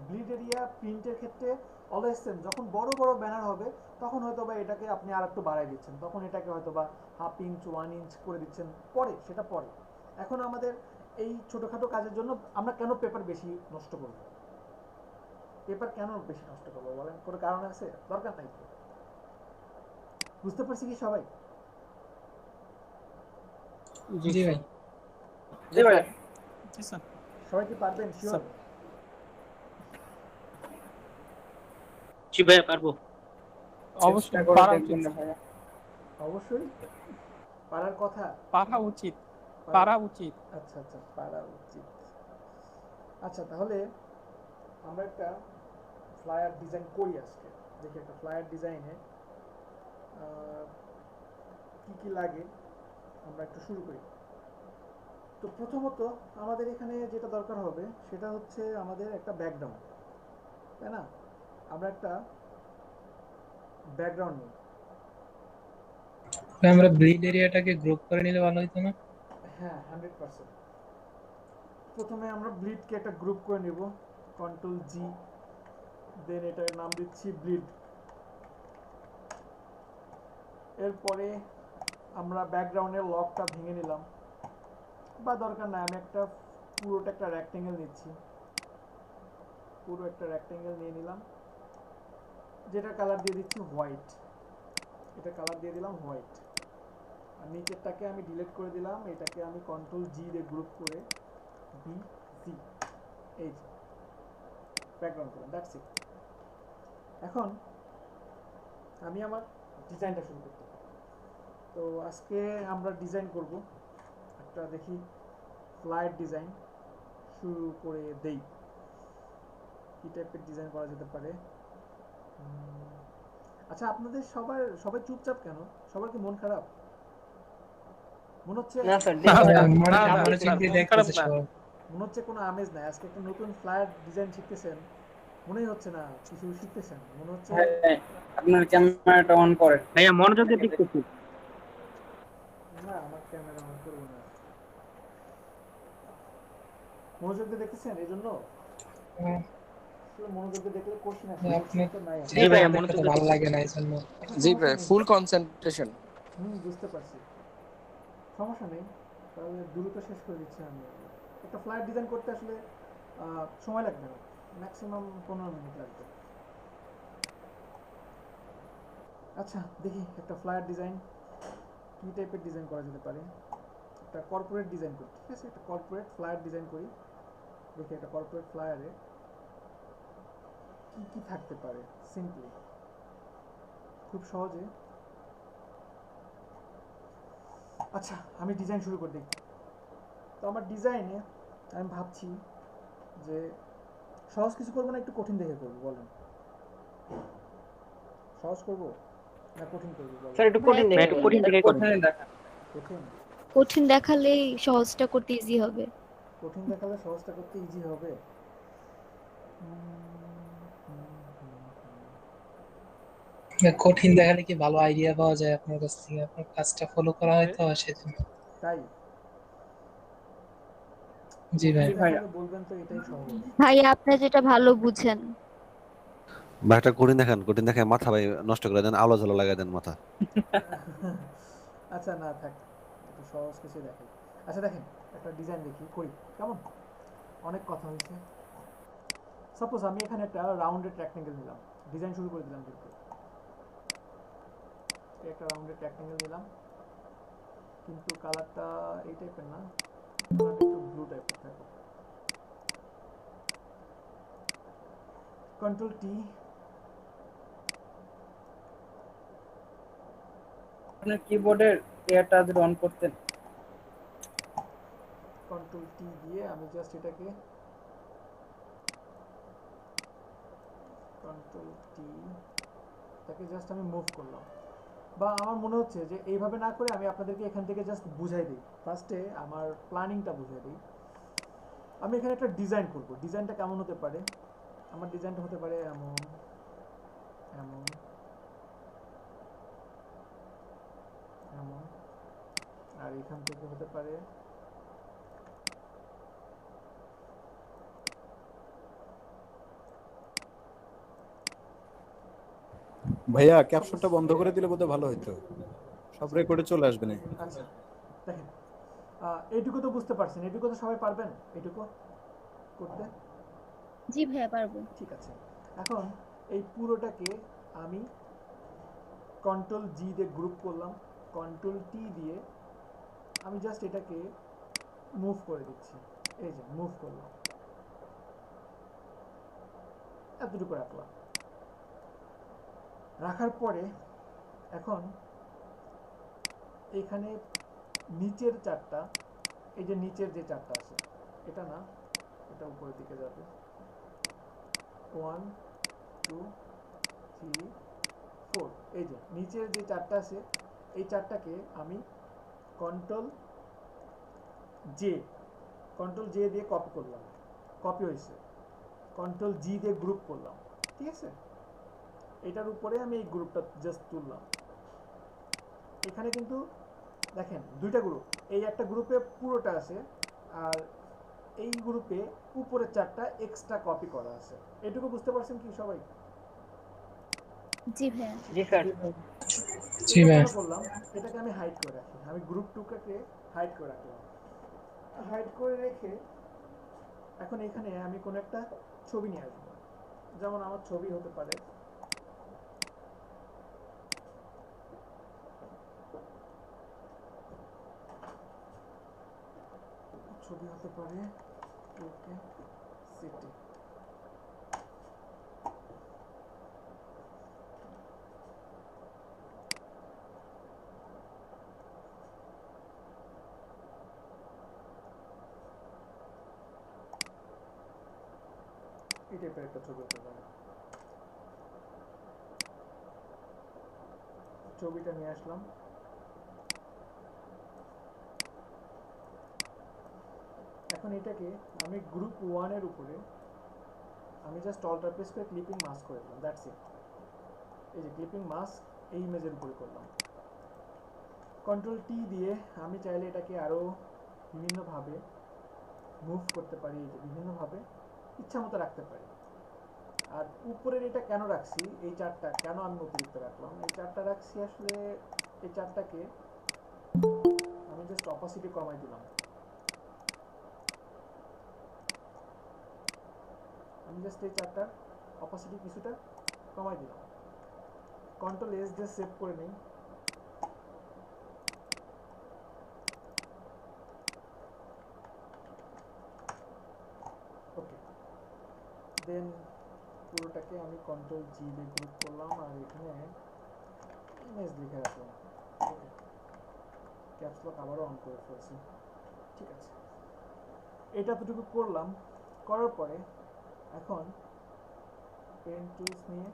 ব্লিড এরিয়া প্রিন্টের ক্ষেত্রে অলওয়েজ সেম। যখন বড় বড় ব্যানার হবে তখন হয়তো বা এটাকে আপনি আর একটু বাড়ায় দিচ্ছেন, তখন এটাকে হয়তো বা হাফ ইঞ্চ 1 ইঞ্চ করে দিচ্ছেন, পরে সেটা পরে। এখন আমাদের এই ছোটখাটো কাজের জন্য আমরা কেন পেপার বেশি নষ্ট করব? পেপার কেন বেশি নষ্ট করবো বলেন? কোনো কারণ আছে? দরকার নাই। বুঝতে পারছি কি সবাই? জি ভাই। জি ভাই। সবাই কি পারবেন? শিওর? জি ভাই পারবো। অবশ্যই পারা উচিত ভাইয়া। অবশ্যই পারার কথা, পারা উচিত, পারা উচিত। আচ্ছা আচ্ছা, পারা উচিত। আচ্ছা তাহলে আমরা একটা ফ্লায়ার ডিজাইন করি আজকে। দেখি একটা ফ্লায়ার ডিজাইনে কি কি লাগে আমরা একটু শুরু করি। তো প্রথমত আমাদের এখানে যেটা দরকার হবে সেটা হচ্ছে আমাদের একটা ব্যাকগ্রাউন্ড, তাই না? আমরা একটা ব্যাকগ্রাউন্ড নিই। আমরা ব্লিড এরিয়াটাকে গ্রুপ করে নিলে ভালো হতো না? হ্যাঁ 100%। প্রথমে আমরা ব্লিডকে একটা গ্রুপ করে নিব, কন্ট্রোল জি, দেন এটার নাম দিচ্ছি ব্লিড। এরপরে আমরা ব্যাকগ্রাউন্ডের লকটা ভেঙে নিলাম, বা দরকার নাই, আমি একটা পুরোটা একটা রেক্ট্যাঙ্গেল নিচ্ছি, পুরো একটা রেক্ট্যাঙ্গেল নিয়ে নিলাম, যেটা কালার দিয়ে দিচ্ছি হোয়াইট, এটা কালার দিয়ে দিলাম হোয়াইট। আর নিচেরটাকে আমি ডিলিট করে দিলাম, এটাকে আমি কন্ট্রোল জি দিয়ে গ্রুপ করে বি সি, এই যে ব্যাকগ্রাউন্ড করলাম, দ্যাটস ইট। এখন আমি আমার ডিজাইনটা শুরু করতে পারি। তো আজকে আমরা ডিজাইন করব একটা, দেখি ফ্লায়ার ডিজাইন শুরু করে দেই। কি টাইপের ডিজাইন করা যেতে পারে? আচ্ছা আপনাদের সবাই চুপচাপ কেন? সবার কি মন খারাপ মনে হচ্ছে? না স্যার, মনে হচ্ছে কোনো আমেজ নাই। আজকে একটা নতুন ফ্লায়ার ডিজাইন শিখতেছেন, মনেই হচ্ছে না কিছু শিখতেছেন, মনে হচ্ছে। আপনার ক্যামেরাটা অন করেন ভাইয়া মনোযোগ দিয়ে দেখতেছি। না আমার ক্যামেরা অন করবো না। মনোযোগ দিয়ে দেখতেছেন এই জন্য মনোযোগ দিয়ে দেখলে কোশ্চেন আসে, কোশ্চেন তো নাই। জি ভাইয়া মনোযোগ ভালো লাগে না এই জন্য। জি ভাই, ফুল কনসেন্ট্রেশন। বুঝতে পারছি, সমস্যা নেই। তাহলে দ্রুত শেষ করে দিচ্ছি আমি। একটা ফ্লায়ার ডিজাইন করতে আসলে সময় লাগবে না, ম্যাক্সিমাম 15 মিনিট লাগবে। আচ্ছা দেখি একটা ফ্লায়ার ডিজাইন কী টাইপের ডিজাইন করা যেতে পারে। একটা কর্পোরেট ডিজাইন করি, ঠিক আছে? একটা কর্পোরেট ফ্লায়ার ডিজাইন করি। দেখি একটা কর্পোরেট ফ্লায়ারে কি কি থাকতে পারে সিম্পলি, খুব সহজে। আচ্ছা আমি ডিজাইন শুরু করে দিই। তো আমার ডিজাইনে আমি ভাবছি যে সহজ কিছু করবো না একটু কঠিন দেখে করবো, বলেন? সহজ করবো না কঠিন করবো বলেন? স্যার একটু কঠিন দেখে একটু কঠিন দেখে করেন। কঠিন কঠিন দেখালেই সহজটা করতে ইজি হবে। কঠিন দেখালে সহজটা করতে ইজি হবে। কঠিন দেখালে কি ভালো আইডিয়া পাওয়া যায় আপনার কাছ থেকে? আপনার কাজটা ফলো করা হয় তো সেজন্য। তাই জি ভাই। বলবেন তো এটাই সহজ। ভাই আপনি যেটা ভালো বুঝেন। বা একটা কঠিন দেখান, কঠিন দেখে মাথা ভাই নষ্ট করে দেন, আলো জ্বালা লাগাই দেন মাথা। আচ্ছা না থাক, একটু সহজ কিছু দেখাই। আচ্ছা দেখেন একটা ডিজাইন দেখি করি, কেমন? অনেক কথা হয়েছে। সাপোজ আমি এখানে একটা রাউন্ডেড রেক্ট্যাঙ্গেল নিলাম, ডিজাইন শুরু করে দিলাম। কিন্তু একটা রাউন্ডেড রেক্ট্যাঙ্গেল নিলাম, কিন্তু কালারটা এই টাইপের না, কালারটা একটু ব্লু টাইপের থাকবে। কন্ট্রোল টি, আপনার কিবোর্ডের এটা যদি অন করতেন। কন্ট্রোল টি দিয়ে আমি জাস্ট এটাকে কন্ট্রোল টি তাকে জাস্ট আমি মুভ করলাম। বা আমার মনে হচ্ছে যে এইভাবে না করে আমি আপনাদেরকে এখান থেকে জাস্ট বুঝাই দিই। ফার্স্টে আমার প্ল্যানিংটা বুঝাই দিই। আমি এখানে একটা ডিজাইন করব। ডিজাইনটা কেমন হতে পারে? আমার ডিজাইনটা হতে পারে এমন এমন এমন, আর এখান থেকে হতে পারে ভাইয়া ক্যাপশনটা বন্ধ করে দিলে বোধহয় ভালো হতো, সব রেকর্ডে চলে আসবে না। আচ্ছা দেখেন, এইটুকু তো বুঝতে পারছেন, এইটুকু তো সবাই পারবেন এইটুকু করতে? জি ভাইয়া পারবো। ঠিক আছে, এখন এই পুরোটাকে আমি কন্ট্রোল জি দিয়ে গ্রুপ করলাম, কন্ট্রোল টি দিয়ে আমি জাস্ট এটাকে মুভ করে দিচ্ছি। এই যে মুভ করলাম, এতটুকু রাখলাম। রাখার পরে এখন এখানে নিচের চারটা, এই যে নিচের যে চারটা আছে, এটা না, এটা উপরের দিকে যাবে। 1 2 3 4, এই যে নিচের যে চারটা আছে এই চারটাকে আমি কন্ট্রোল জে দিয়ে কপি করলাম, কপি হয়েছে। কন্ট্রোল জি দিয়ে গ্রুপ করলাম, ঠিক আছে? এটার উপরে আমি এই গ্রুপটা জাস্ট তুললাম। এখানে কিন্তু দেখেন দুইটা গ্রুপ, এই একটা গ্রুপে পুরোটা আছে, আর এই গ্রুপে উপরে চারটা এক্সট্রা কপি করা আছে। এটুকু বুঝতে পারছেন কি সবাই? জি ভাইয়া। জি স্যার। জি ভাইয়া। করলাম এটাকে আমি হাইড করে রাখি, আমি গ্রুপ টুকাকে হাইড করে রাখলাম। হাইড করে রেখে এখন এখানে আমি কোনো একটা ছবি নিয়ে আসবো। যেমন আমার ছবি হতে পারে ওকে সিটি। এই টাইপের একটা ছবি হতে পারে। ছবিটা নিয়ে আসলাম, এখন এটাকে আমি গ্রুপ 1 এর উপরে আমি জাস্ট অল্টার প্রেস করে ক্লিপিং মাস্ক করে দিলাম, দ্যাটস ইট। এই যে ক্লিপিং মাস্ক এই ইমেজের উপরে করলাম। কন্ট্রোল টি দিয়ে আমি চাইলে এটাকে আরো বিভিন্নভাবে মুভ করতে পারি, এই যে বিভিন্নভাবে ইচ্ছা মতো রাখতে পারি। আর উপরের এটা কেন রাখছি, এই চারটা কেন আমি অতিরিক্ত রাখলাম, এই চারটা রাখছি আসলে এই চারটাকে আমি জাস্ট অপাসিটি কমাই দিলাম। আমি জাস্ট এই চারটার অপাসিটি কিছুটা কমাই দিলাম। কন্ট্রোল এস দিয়ে সেভ করে নেই। ওকে, দেন পুরোটাকে আমি কন্ট্রোল জি দিয়ে গ্রুপ করলাম আর এখানে ইমেজ লিখে রাখলাম। ওকে, ক্যাপস লক আবারও অন করে ফেলছি। ঠিক আছে, এটা এতটুকু করলাম। করার পরে এখন পেন টুলস নিয়ে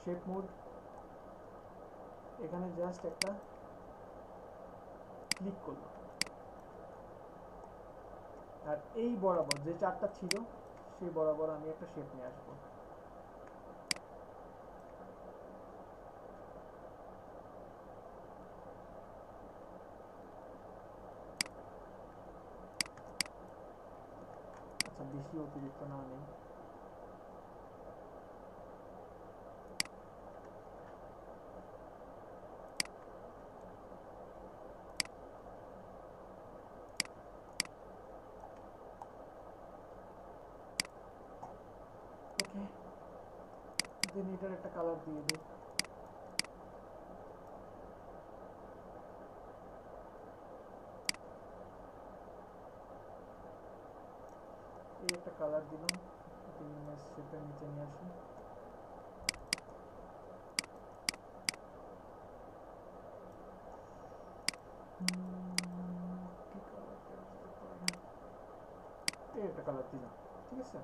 শেপ মোড, এখানে জাস্ট একটা ক্লিক করলাম আর এই বরাবর যে চারটা ছিল সেই বরাবর আমি একটা শেপ নিয়ে আসবো। আচ্ছা, বেশি অতিরিক্ত না নেই। ওকে, দেন এটার একটা কালার দিয়ে দিই। এই একটা কালার দিলাম, ইমেজ শেপের নিচে নিয়ে আসি। এই একটা কালার দিলাম। ঠিক আছে,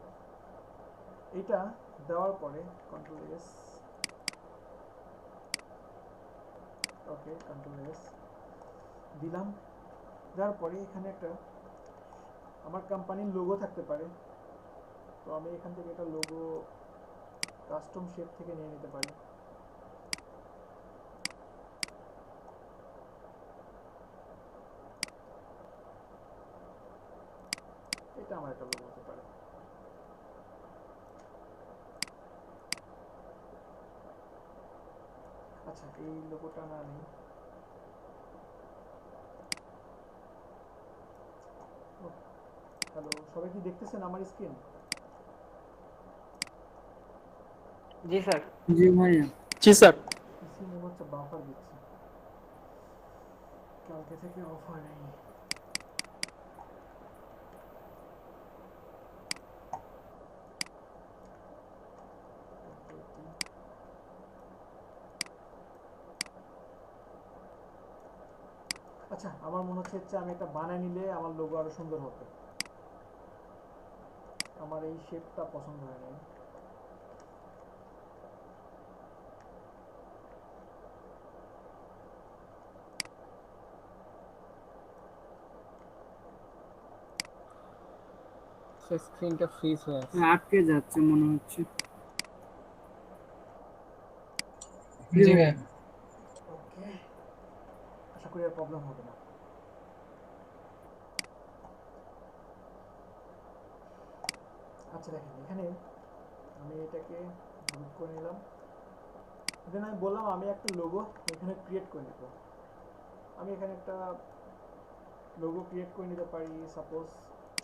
এইটা দেওয়ার পরে কন্ট্রোল এস, ওকে কন্ট্রোল এস দিলাম। দেওয়ার পরে এখানে একটা আমার কোম্পানির লোগো থাকতে পারে, তো আমি এখান থেকে একটা লোগো কাস্টম শেপ থেকে নিয়ে নিতে পারি। এটা আমার একটা লোগো হতে পারে। আচ্ছা, এই লোগোটা না নেই। হ্যালো, সবাই কি দেখতেছেন আমার স্ক্রিন? জি স্যার। জি ভাইয়া। জি স্যার। পিসি মনে হচ্ছে বাফার দিচ্ছে, কালকে থেকে অফার নেই। আচ্ছা, আমার মনে হচ্ছে আমি এটা বানায় নিলে আমার লোগো আরো সুন্দর হবে। আমার এই শেপটা পছন্দ হয় না। স্ক্রিনটা ফ্রিজ হয়ে আছে, আটকে যাচ্ছে মনে হচ্ছে। জি ভাই। ওকে, আশা করি আর প্রবলেম হবে না। আচ্ছা দেখেন, এখানে আমি এটাকে গ্রুপ করে নিলাম। দেন আমি বললাম আমি একটা লোগো এখানে ক্রিয়েট করে নেব। আমি এখানে একটা লোগো ক্রিয়েট করে নিতে পারি, সাপোজ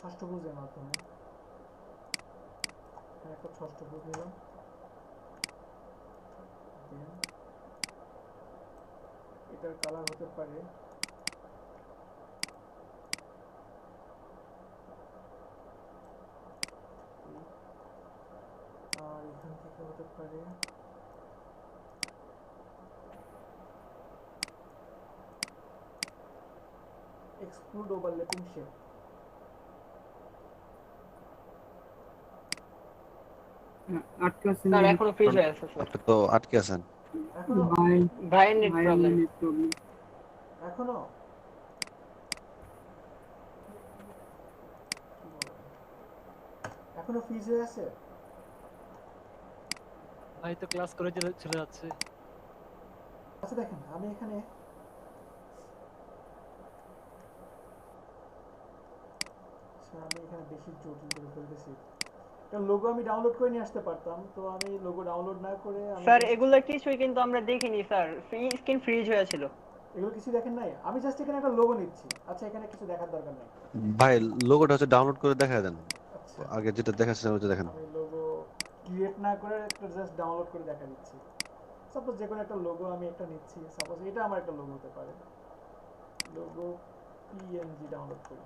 ষষ্ঠভুজের মাধ্যমে। এখানে একটা ষষ্ঠভুজ নিলাম, দেন এটার কালার হতে পারে আর এখান থেকে হতে পারে এক্সক্লুড ওভারল্যাপিং শেপ। আটকে আছে স্যার এখনো ফ্রিজ হয়ে আছে স্যার। আপনি তো আটকে আছেন। এখনো ভাইয়ের নেট প্রবলেম। এখনো এখনো ফ্রিজ হয়ে আছে? ভাই তো ক্লাস করে চলে যাচ্ছে। আচ্ছা দেখেন, আমি এখানে আচ্ছা আমি এখানে বেশি জটিল করে ফেলতেছি। একটা লোগো আমি ডাউনলোড করে নিয়ে আসতে পারতাম, তো আমি লোগো ডাউনলোড না করে আমি স্যার just- এগুলো কিছুই কিন্তু আমরা দেখিনি স্যার, স্ক্রিন ফ্রিজ হয়েছিল। এগুলো কিছু দেখেন নাই? আমি জাস্ট এখানে একটা লোগো নিচ্ছি। আচ্ছা এখানে কিছু দেখার দরকার নাই। ভাই লোগোটা হচ্ছে ডাউনলোড করে দেখা দেন, আচ্ছা আগে যেটা দেখাচ্ছিলাম ওটা দেখেন। আমি লোগো ক্রিয়েট না করে একটা জাস্ট ডাউনলোড করে দেখা দিচ্ছি। সাপোজ যে কোনো একটা লোগো আমি একটা নিচ্ছি, সাপোজ এটা আমার একটা লোগো হতে পারে। লোগো পিএনজি ডাউনলোড করি।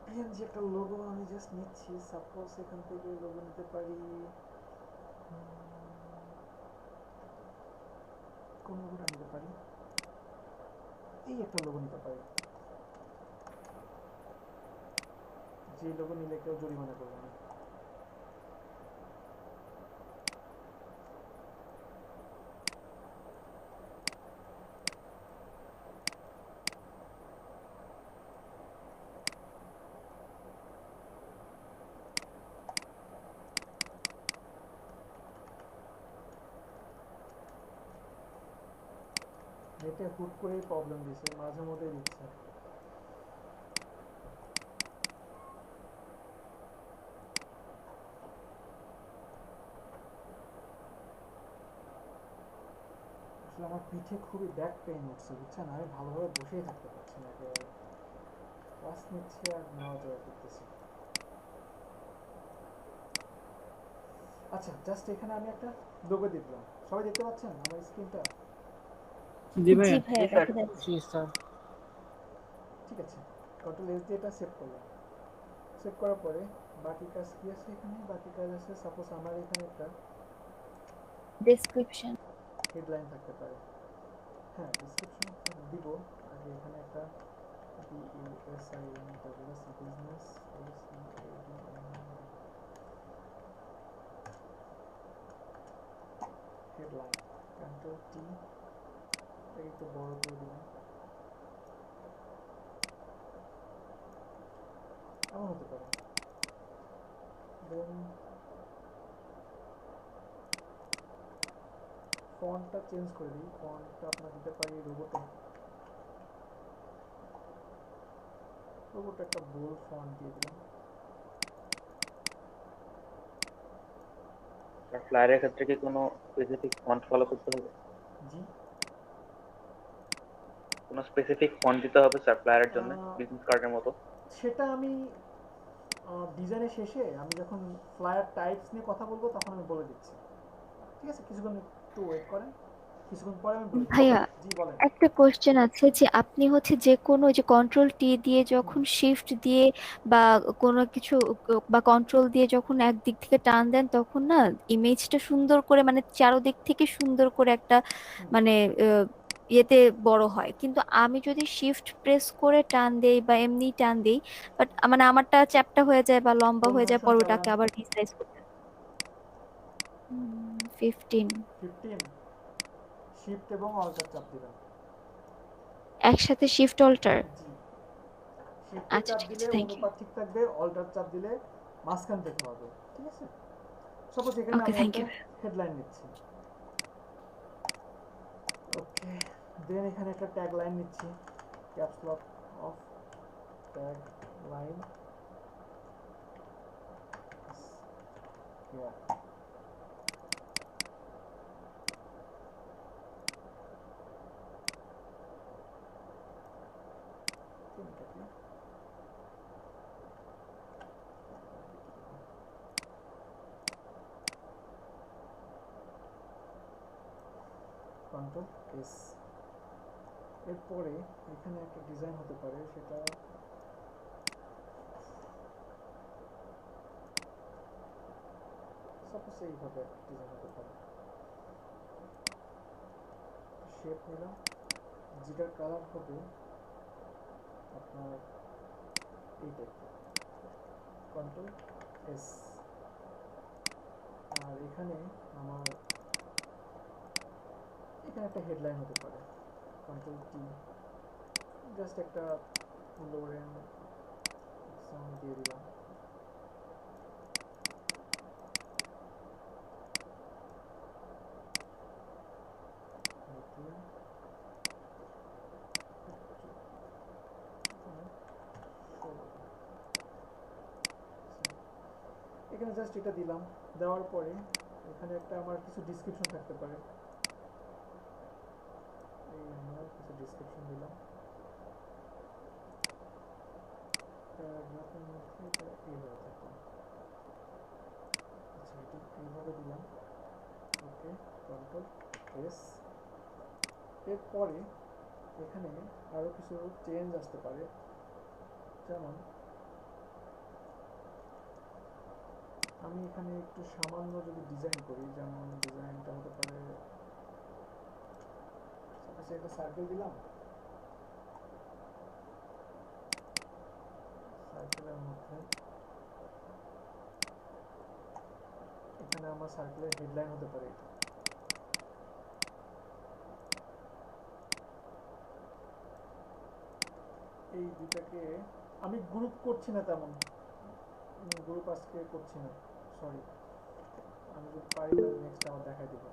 পিএনজি একটা লোগো আমি জাস্ট নিচ্ছি। সাপোজ এখান থেকে লোগো নিতে পারি, কোন লোগোটা নিতে পারি, এই একটা লোগো নিতে পারি, যে লোগো নিলে কেউ জরিমানা করবে না। নেটে হুট করেই প্রবলেম দিচ্ছে, মাঝে মধ্যে দিচ্ছে। আসলে আমার পিঠে খুবই ব্যাক পেইন হচ্ছে বুঝছেন, আমি ভালোভাবে বসেই থাকতে পারছি না, একেবারে ক্লাস নিচ্ছে আর নেওয়া যাওয়া করতেছি। আচ্ছা জাস্ট এখানে আমি একটা লোগো দিয়ে দিলাম, সবাই দেখতে পাচ্ছেন আমার স্ক্রিনটা? জি ভাইয়া। জি স্যার। ঠিক আছে, কন্ট্রোল এস দিয়ে এটা সেভ করলাম। সেভ করার পরে বাকি কাজ কি আছে এখানে? বাকি কাজ আছে সাপোজ আমার এখানে একটা ডেসক্রিপশন হেডলাইন থাকতে পারে। হ্যাঁ ডেসক্রিপশন দিব। আগে এখানে একটা বিএসআইএনডব্লিউএস বিজনেস হেডলাইন, কন্ট্রোল টি, এটা একটু বড় করে দিলাম। এমন হতে পারে। দেন ফন্টটা চেঞ্জ করে দিই, ফন্টটা আপনার দিতে পারি রোবোটে। রোবোটে একটা বোল্ড ফন্ট দিয়ে দিলাম। ফ্লায়ারের ক্ষেত্রে কি কোনো স্পেসিফিক ফন্ট ফলো করতে হবে? জি কোনো স্পেসিফিক ফন্ট দিতে হবে স্যার ফ্লায়ারের জন্য, বিজনেস কার্ডের মতো? সেটা আমি ডিজাইনের শেষে আমি যখন ফ্লায়ার টাইপস নিয়ে কথা বলবো তখন আমি বলে দিচ্ছি। ঠিক আছে, কিছুক্ষণ একটু ওয়েট করেন, কিছুক্ষণ পরে আমি বলে দিচ্ছি। ভাইয়া জি বলেন। একটা কোশ্চেন আছে যে আপনি হচ্ছে যে কোনো যে কন্ট্রোল টি দিয়ে যখন শিফট দিয়ে বা কোনো কিছু বা কন্ট্রোল দিয়ে যখন একদিক থেকে টান দেন তখন না ইমেজটা সুন্দর করে মানে চারোদিক থেকে সুন্দর করে একটা মানে ইয়েতে বড় হয়, কিন্তু আমি যদি শিফট প্রেস করে টান দেই বা এমনি টান দেই বাট মানে আমারটা চ্যাপ্টা হয়ে যায় বা লম্বা কোন হয়ে যায়, ভার্সন পরে চালান? ওটাকে আবার রিসাইজ করতে 15 15 শিফট এবং অল্টার চাপ দিবেন। একসাথে শিফট অল্টার। শিফট আচ্ছা চাপ ঠিক দিলে আছে, থ্যাংক ইউ। অনুপাত ঠিক থাকবে, অল্টার চাপ দিলে মাঝখান থেকে হবে। ঠিক আছে, সাপোজ এখানে ওকে আমি থ্যাংক একটা ইউ। হেডলাইন নিচ্ছি। ওকে, দেন এখানে একটা ট্যাগ লাইন নিচ্ছি, caps lock of tag line. Control S. এরপরে এখানে একটা ডিজাইন হতে পারে, সেটা সাপোজ এইভাবে ডিজাইন হতে পারে। শেপ নিলাম, যেটার কালার হবে আপনার এই টাইপের। Control S. আর এখানে আমার এখানে একটা হেডলাইন হতে পারে, কন্ট্রোল টি, জাস্ট একটা লোরেন সাউন্ড দিয়ে দিলাম। এখানে জাস্ট এটা দিলাম, দেওয়ার পরে এখানে একটা আমার কিছু ডিসক্রিপশন থাকতে পারে। এই আমরা কিছু ডিসক্রিপশন দিলাম, প্যারাগ্রাফের মধ্যে এটা এইভাবে থাকলো। আচ্ছা এটা এইভাবে দিলাম, ওকে, কন্ট্রোল এস। এরপরে এখানে আরো কিছু চেঞ্জ আসতে পারে, যেমন আমি এখানে একটু সামান্য যদি ডিজাইন করি, যেমন ডিজাইনটা হতে পারে, আচ্ছা একটা সার্কেল দিলাম, সার্কেলের মধ্যে এখানে আমার সার্কেলের হেডলাইন হতে পারে এটা। এই দুটাকে আমি গ্রুপ করছি না, তেমন গ্রুপ আজকে করছি না, সরি। আমি যদি পারি তাহলে নেক্সট আবার দেখাই দেব।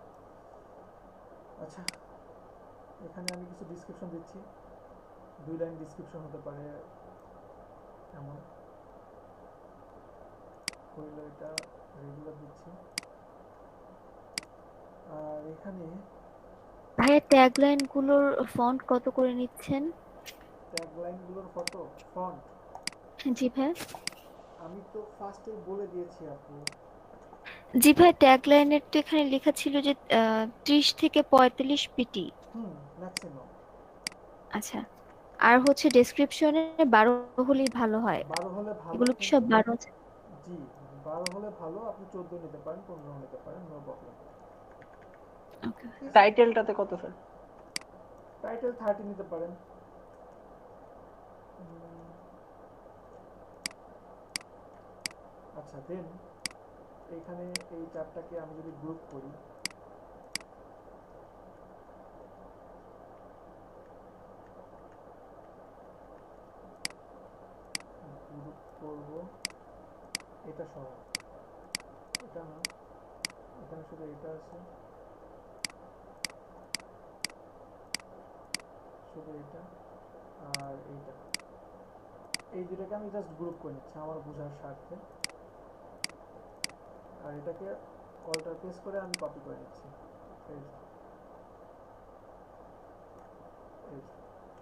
আচ্ছা এখানে আমি কিছু ডিসক্রিপশন দিচ্ছি, 2 লাইন ডিসক্রিপশন হতে পারে, এমন হইলো এটা রেগুলার দিচ্ছি। আর এখানে ভাইয়া ট্যাগলাইন গুলোর ফন্ট কত করে নিচ্ছেন? ট্যাগলাইন গুলোর ফটো ফন্ট জি ভাই। আমি তো ফার্স্টে বলে দিয়েছি আপু। জি ভাই, ট্যাগলাইনের তো এখানে লেখা ছিল যে 30 থেকে 45 পিটি। ম্যাক্সিমাম। আচ্ছা, আর হচ্ছে ডেসক্রিপশনে 12 হলেই ভালো হয়। 12 হলে ভালো, এগুলো কি সব 12 আছে? জি 12 হলে ভালো, আপনি 14 নিতে পারেন, 15 নিতে পারেন, নো প্রবলেম। ওকে। টাইটেলটাতে কত স্যার? টাইটেল 30 নিতে পারেন। আচ্ছা দেন এইখানে এই চারটাকে আমি যদি গ্রুপ করি, গ্রুপ করব এটা সহ, এটা না, এখানে শুধু এটা আছে, শুধু এটা আর এইটা, এই দুটাকে আমি জাস্ট গ্রুপ করে নিচ্ছি আমার বোঝার স্বার্থে। আর এটাকে অল্টার প্রেস করে আমি কপি করে নিচ্ছি, এই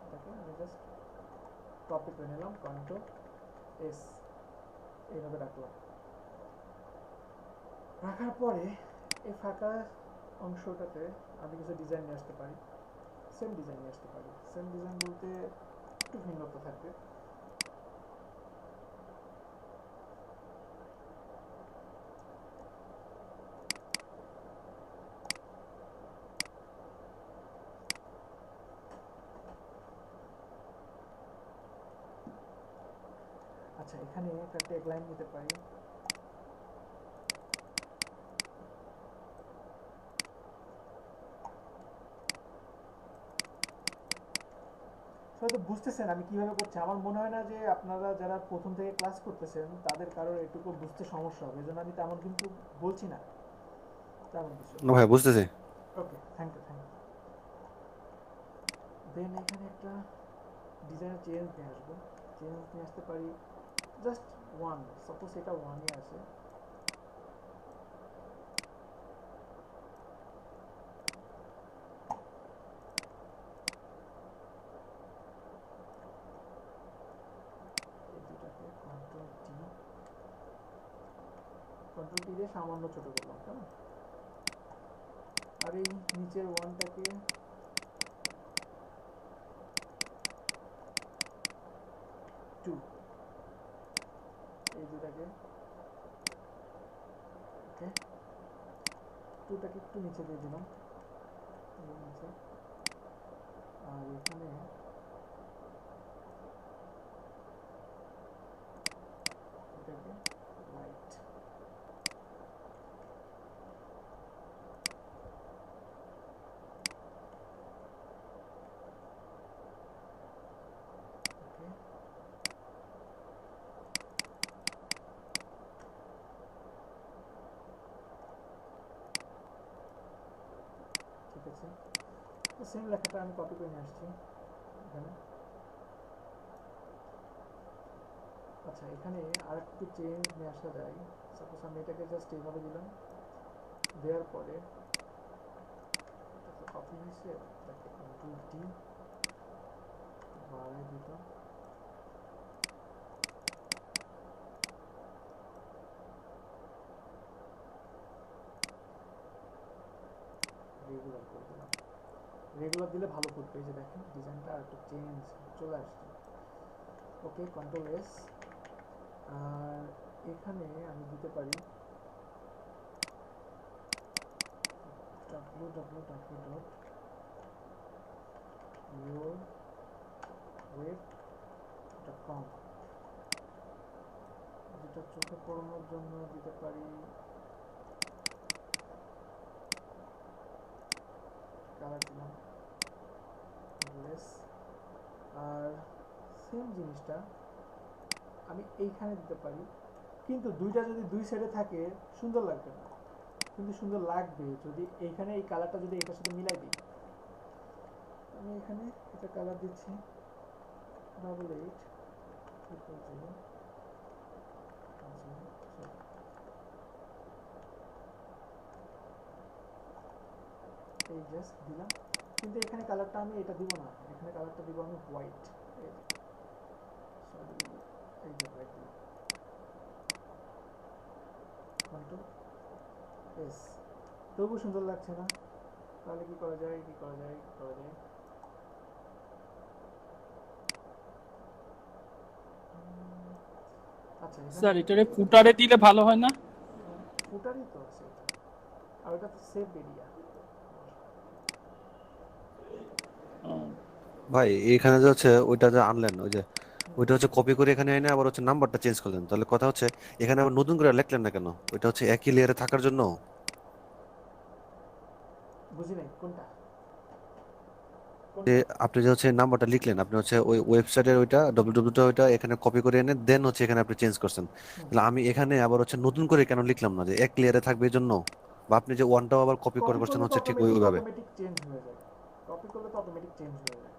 এটাকে আমি জাস্ট কপি করে নিলাম, কন্ট্রোল এস, এইভাবে রাখলাম। রাখার পরে এই ফাঁকা অংশটাতে আমি কিছু ডিজাইন নিয়ে আসতে পারি, সেম ডিজাইন নিয়ে আসতে পারি। সেম ডিজাইন বলতে একটু ভিন্নতা থাকবে। আচ্ছা এখানে একটা ট্যাগলাইন দিতে পারি, হয়তো বুঝতেছেন আমি কিভাবে করছি। আমার মনে হয় না যে আপনারা যারা প্রথম থেকে ক্লাস করতেছেন তাদের কারোর এটুকু বুঝতে সমস্যা হবে, এজন্য আমি তেমন কিন্তু বলছি না তেমন কিছু। না ভাই বুঝতেছি। ওকে, থ্যাংক ইউ। দেন এখানে একটা ডিজাইনের চেঞ্জ নিয়ে আসবো, চেঞ্জ নিয়ে আসতে পারি জাস্ট 1, সাপোজ এটা 1 এ আছে, কন্ট্রোল টি দিয়ে সামান্য ছোট করলাম, কেমন? আর এই নিচের 1টাকে টু, এই দুটাকে ওকে, 2টাকে একটু নিচে দিয়ে দিলাম, নিচে। আর এখানে এটাকে লাইট, ঠিক আছে। সেম লেখাটা আমি কপি করে নিয়ে আসছি এখানে। আচ্ছা এখানে আর একটু চেঞ্জ নিয়ে আসা যায়, সাপোজ আমি এটাকে জাস্ট এইভাবে দিলাম, দেওয়ার পরে কপি হয়েছে, এটাকে কন্ট্রোল টি বাড়াই দিলাম, রেগুলার করে দিলাম। রেগুলার দিলে ভালো করবে, এই যে দেখেন ডিজাইনটা আর একটু চেঞ্জ চলে আসছে। ওকে, কন্ট্রোল এস। আর এখানে আমি দিতে পারি www.yourweb.com, যেটা চোখে পড়ানোর জন্য দিতে পারি কালার দিলাম লেস। আর সেম জিনিসটা আমি এইখানে দিতে পারি, কিন্তু দুইটা যদি দুই সাইডে থাকে সুন্দর লাগবে না, কিন্তু সুন্দর লাগবে যদি এইখানে এই কালারটা যদি এটার সাথে মিলাই দিই। আমি এখানে এটা কালার দিচ্ছি 8800 এই জাস্ট দিলাম, কিন্তু এখানে কালারটা আমি এটা দিব না, এখানে কালারটা দিব আমি হোয়াইট। সরি, এই যে হোয়াইট দিলাম, কন্ট্রোল এস। তবু সুন্দর লাগছে না, তাহলে কি করা যায়, কি করা যায়, কি করা যায়? আচ্ছা, স্যার এটারে ফুটারে দিলে ভালো হয় না? ফুটারই তো আছে এটা, আর এটা তো সেভ এরিয়া। ভাই এখানে যে হচ্ছে ওইটা যে আনলেন, ওই যে ওইটা হচ্ছে কপি করে এখানে এনে আবার হচ্ছে নাম্বারটা চেঞ্জ করলেন, তাহলে কথা হচ্ছে এখানে আবার নতুন করে লিখলেন না কেন? ওইটা হচ্ছে একই লেয়ারে থাকার জন্য। বুঝি নাই কোনটা? যে আপনি যে হচ্ছে নাম্বারটা লিখলেন, আপনি হচ্ছে ওই ওয়েবসাইটের ওইটা www ওইটা এখানে কপি করে এনে দেন হচ্ছে এখানে আপনি চেঞ্জ করছেন, তাহলে আমি এখানে আবার হচ্ছে নতুন করে কেন লিখলাম না যে এক লেয়ারে থাকবে এই জন্য? বা আপনি যে ওয়ানটাও আবার কপি করে করছেন হচ্ছে ঠিক ওইভাবে। অটোমেটিক চেঞ্জ হয়ে যায়, কপি করলে তো অটোমেটিক চেঞ্জ হয়ে যায়,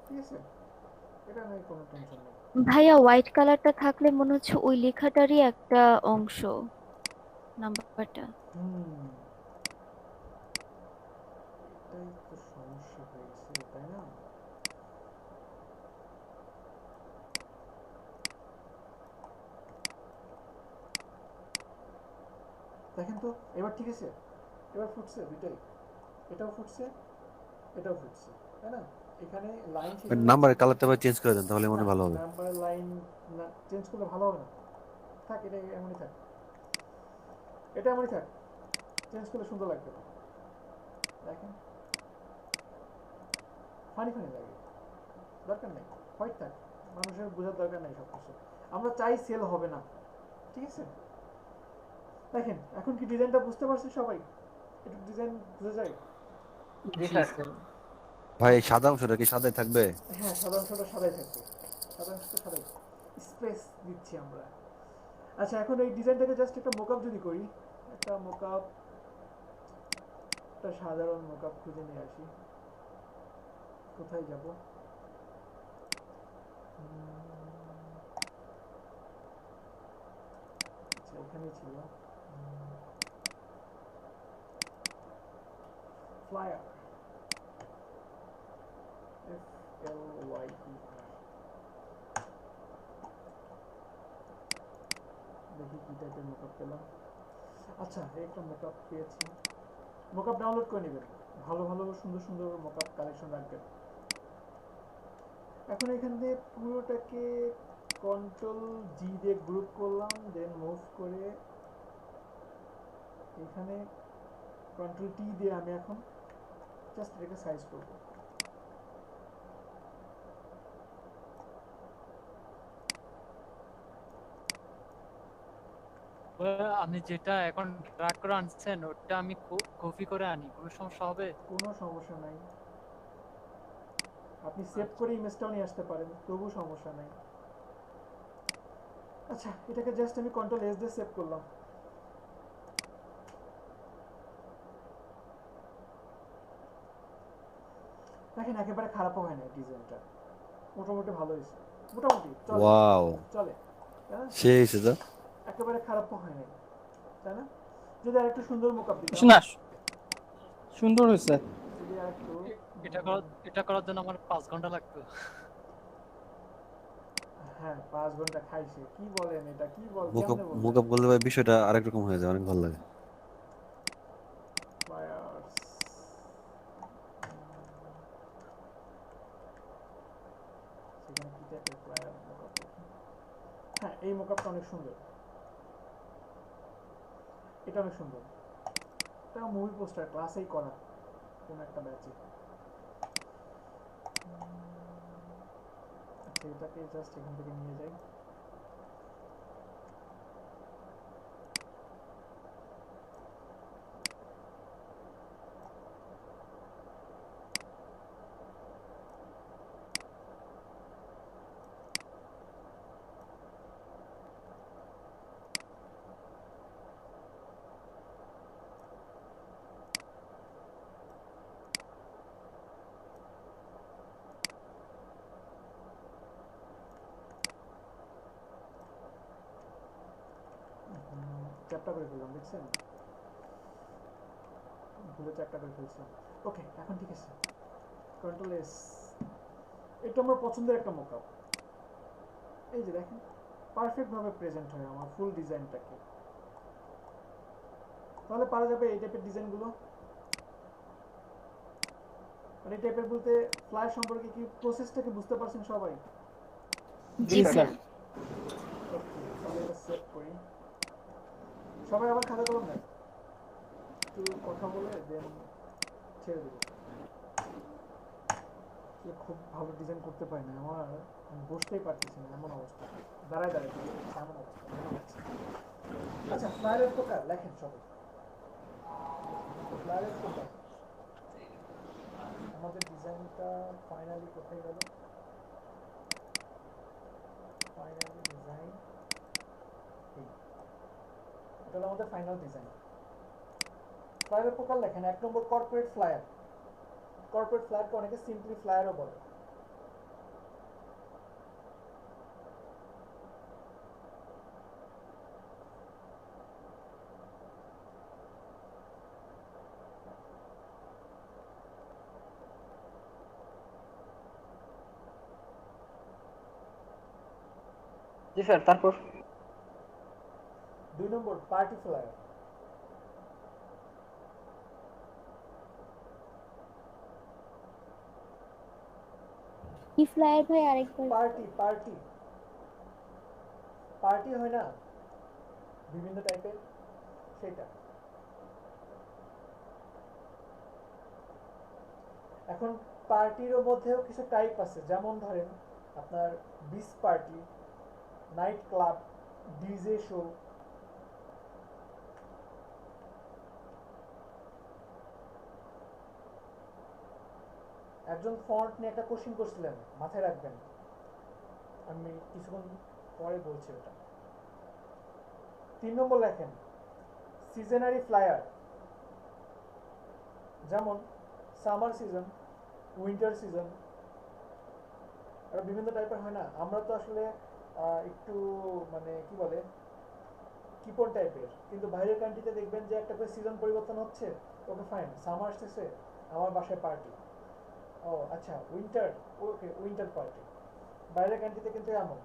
ঠিক আছে? এটা নিয়ে কোনো টেনশন নেই। ভাইয়া হোয়াইট কালারটা থাকলে মনে হচ্ছে ওই লেখাটারই একটা অংশ নাম্বারটা। এটাই তো সমস্যা হয়ে গেছে, তাই না? দেখেন তো এবার ঠিক আছে, এবার ফুটছে দুইটাই, এটাও ফুটছে এটাও ফুটছে, তাই না? এখানে লাইন শেষ হয়ে নাম্বারের কালারটা আবার চেঞ্জ করে দেন, তাহলে মনে হয় ভালো হবে। নাম্বারের লাইন না চেঞ্জ করলে ভালো হবে না, থাক এটা এমনই থাক, এটা এমনই থাক, চেঞ্জ করলে সুন্দর লাগবে না। দেখেন ফানি ফানি লাগে, দরকার নেই, হোয়াইট থাক, মানুষের বোঝার দরকার নেই সব কিছু, আমরা চাই সেল হবে না, ঠিক আছে? দেখেন এখন কি ডিজাইনটা বুঝতে পারছেন সবাই? একটু ডিজাইন বুঝে যায়? জি স্যার। ভাই সাদা অংশটা কি সাদাই থাকবে? হ্যাঁ, সাদা অংশটা সাদাই থাকবে, সাদা অংশটা সাদাই, স্পেস দিচ্ছি আমরা। আচ্ছা, এখন এই ডিজাইনটাকে জাস্ট একটা মোকআপ যদি করি, একটা মোকআপ, একটা সাধারণ মোকআপ খুঁজে নিয়ে আসি। কোথায় যাব? আচ্ছা, এখানেই ছিল ফ্লায়ার, FLYER। দেখি কি টাইপের মেকআপ পেলাম। আচ্ছা, একটা মেকআপ পেয়েছি, মেকআপ ডাউনলোড করে নেবেন, ভালো ভালো সুন্দর সুন্দর মেকআপ কালেকশন রাখবেন। এখন এখান দিয়ে পুরোটাকে কন্ট্রোল জি দিয়ে গ্রুপ করলাম, দেন মুভ করে এখানে কন্ট্রোল টি দিয়ে আমি এখন জাস্ট এটাকে সাইজ করব। আপনি যেটা এখন ড্রাগ করে আনছেন ওটা আমি কপি করে আনি, কোনো সমস্যা হবে? কোনো সমস্যা নাই, আপনি সেভ করে ইমেজটাও নিয়ে আসতে পারেন, তবু সমস্যা নাই। আচ্ছা, এটাকে জাস্ট আমি কন্ট্রোল এস দিয়ে সেভ করলাম। দেখেন একেবারে খারাপও হয় না, ডিজাইনটা মোটামুটি ভালো হয়েছে, মোটামুটি চলে, ওয়াও, চলে, হ্যাঁ সেই হয়েছে তো। একেবারে খারাপ তো হয় নাই, তাই না? যদি আরেকটু সুন্দর মোকআপ দিতাম। না সুন্দর হয়েছে। যদি আরেকটু এটা করার জন্য আমার 5 ঘন্টা লাগতো। হ্যাঁ 5 ঘন্টা খাইছে, কি বলেন এটা, কি বল, মুকআপ কেমনে বললেন? মুকআপ করলে ভাই বিষয়টা আরেক রকম হয়ে যায়, অনেক ভালো লাগে। Flyers. সেখানে কি টাইপের ফ্লায়ার মোকআপ দেখি? হ্যাঁ এই মোকআপটা অনেক সুন্দর, এটা অনেক সুন্দর। এটা মুভি পোস্টার ক্লাসেই করা কোন একটা ব্যাচে। আচ্ছা এটাকে জাস্ট এখান থেকে নিয়ে যাই। চ্যাপ্টার করে ফেললাম, দেখছেন? ভুলে চ্যাপ্টার করে ফেলছিলাম। ওকে এখন ঠিক আছে, কন্ট্রোল এস। এটা আমার পছন্দের একটা মোকআপ। এই যে দেখেন পারফেক্ট ভাবে প্রেজেন্ট হয় আমার ফুল ডিজাইনটাকে। তাহলে পারা যাবে এই টাইপের ডিজাইনগুলো। আর এই টাইপের বলতে ফ্লায়ার সম্পর্কে কি প্রসেসটাকে বুঝতে পারছেন সবাই? জি স্যার। তাহলে এটা সেভ করি। সবাই আবার খাতা কলম নেয়, একটু কথা বলে দেন ছেড়ে দেবো। খুব ভালো ডিজাইন করতে পারি না, আমার আমি বসতেই পারতেছি না, এমন অবস্থা। দাঁড়ায় দাঁড়ায় এমন অবস্থা। আচ্ছা ফ্লায়ারের প্রকার লেখেন সবাই। ফ্লায়ারের প্রকার আমাদের ডিজাইনটা ফাইনালি কোথায় গেল? ফাইনালি ডিজাইন, এটা হলো আমাদের ফাইনাল ডিজাইন। ফ্লায়ারের প্রকার লেখেন। 1 নম্বর কর্পোরেট ফ্লায়ার। কর্পোরেট ফ্লায়ারকে অনেকে সিম্পলি ফ্লায়ারও বলে। জি স্যার, তারপর 2 নম্বর পার্টি ফ্লায়ার। কি ফ্লায়ার ভাই আরেকবার? পার্টি পার্টি পার্টি হয় না বিভিন্ন টাইপের, সেটা। এখন পার্টির মধ্যেও কিছু টাইপ আছে, যেমন ধরেন আপনার beach party, night club, DJ show. একজন ফন্ট নিয়ে একটা কোশ্চেন করছিলেন, মাথায় রাখবেন, আমি কিছুক্ষণ পরে বলছি ওটা। 3 নম্বর লেখেন সিজনারি ফ্লায়ার, যেমন সামার সিজন, উইন্টার সিজন, আর বিভিন্ন টাইপের হয় না। আমরা তো আসলে একটু মানে কি বলে কিপন টাইপের, কিন্তু বাইরের কান্ট্রিতে দেখবেন যে একটা করে সিজন পরিবর্তন হচ্ছে। ওকে ফাইন, সামার আসতেছে, আমার বাসায় পার্টি। ও আচ্ছা উইন্টার, ওকে উইন্টার পার্টি। বাইরের কান্ট্রিতে কিন্তু এমন।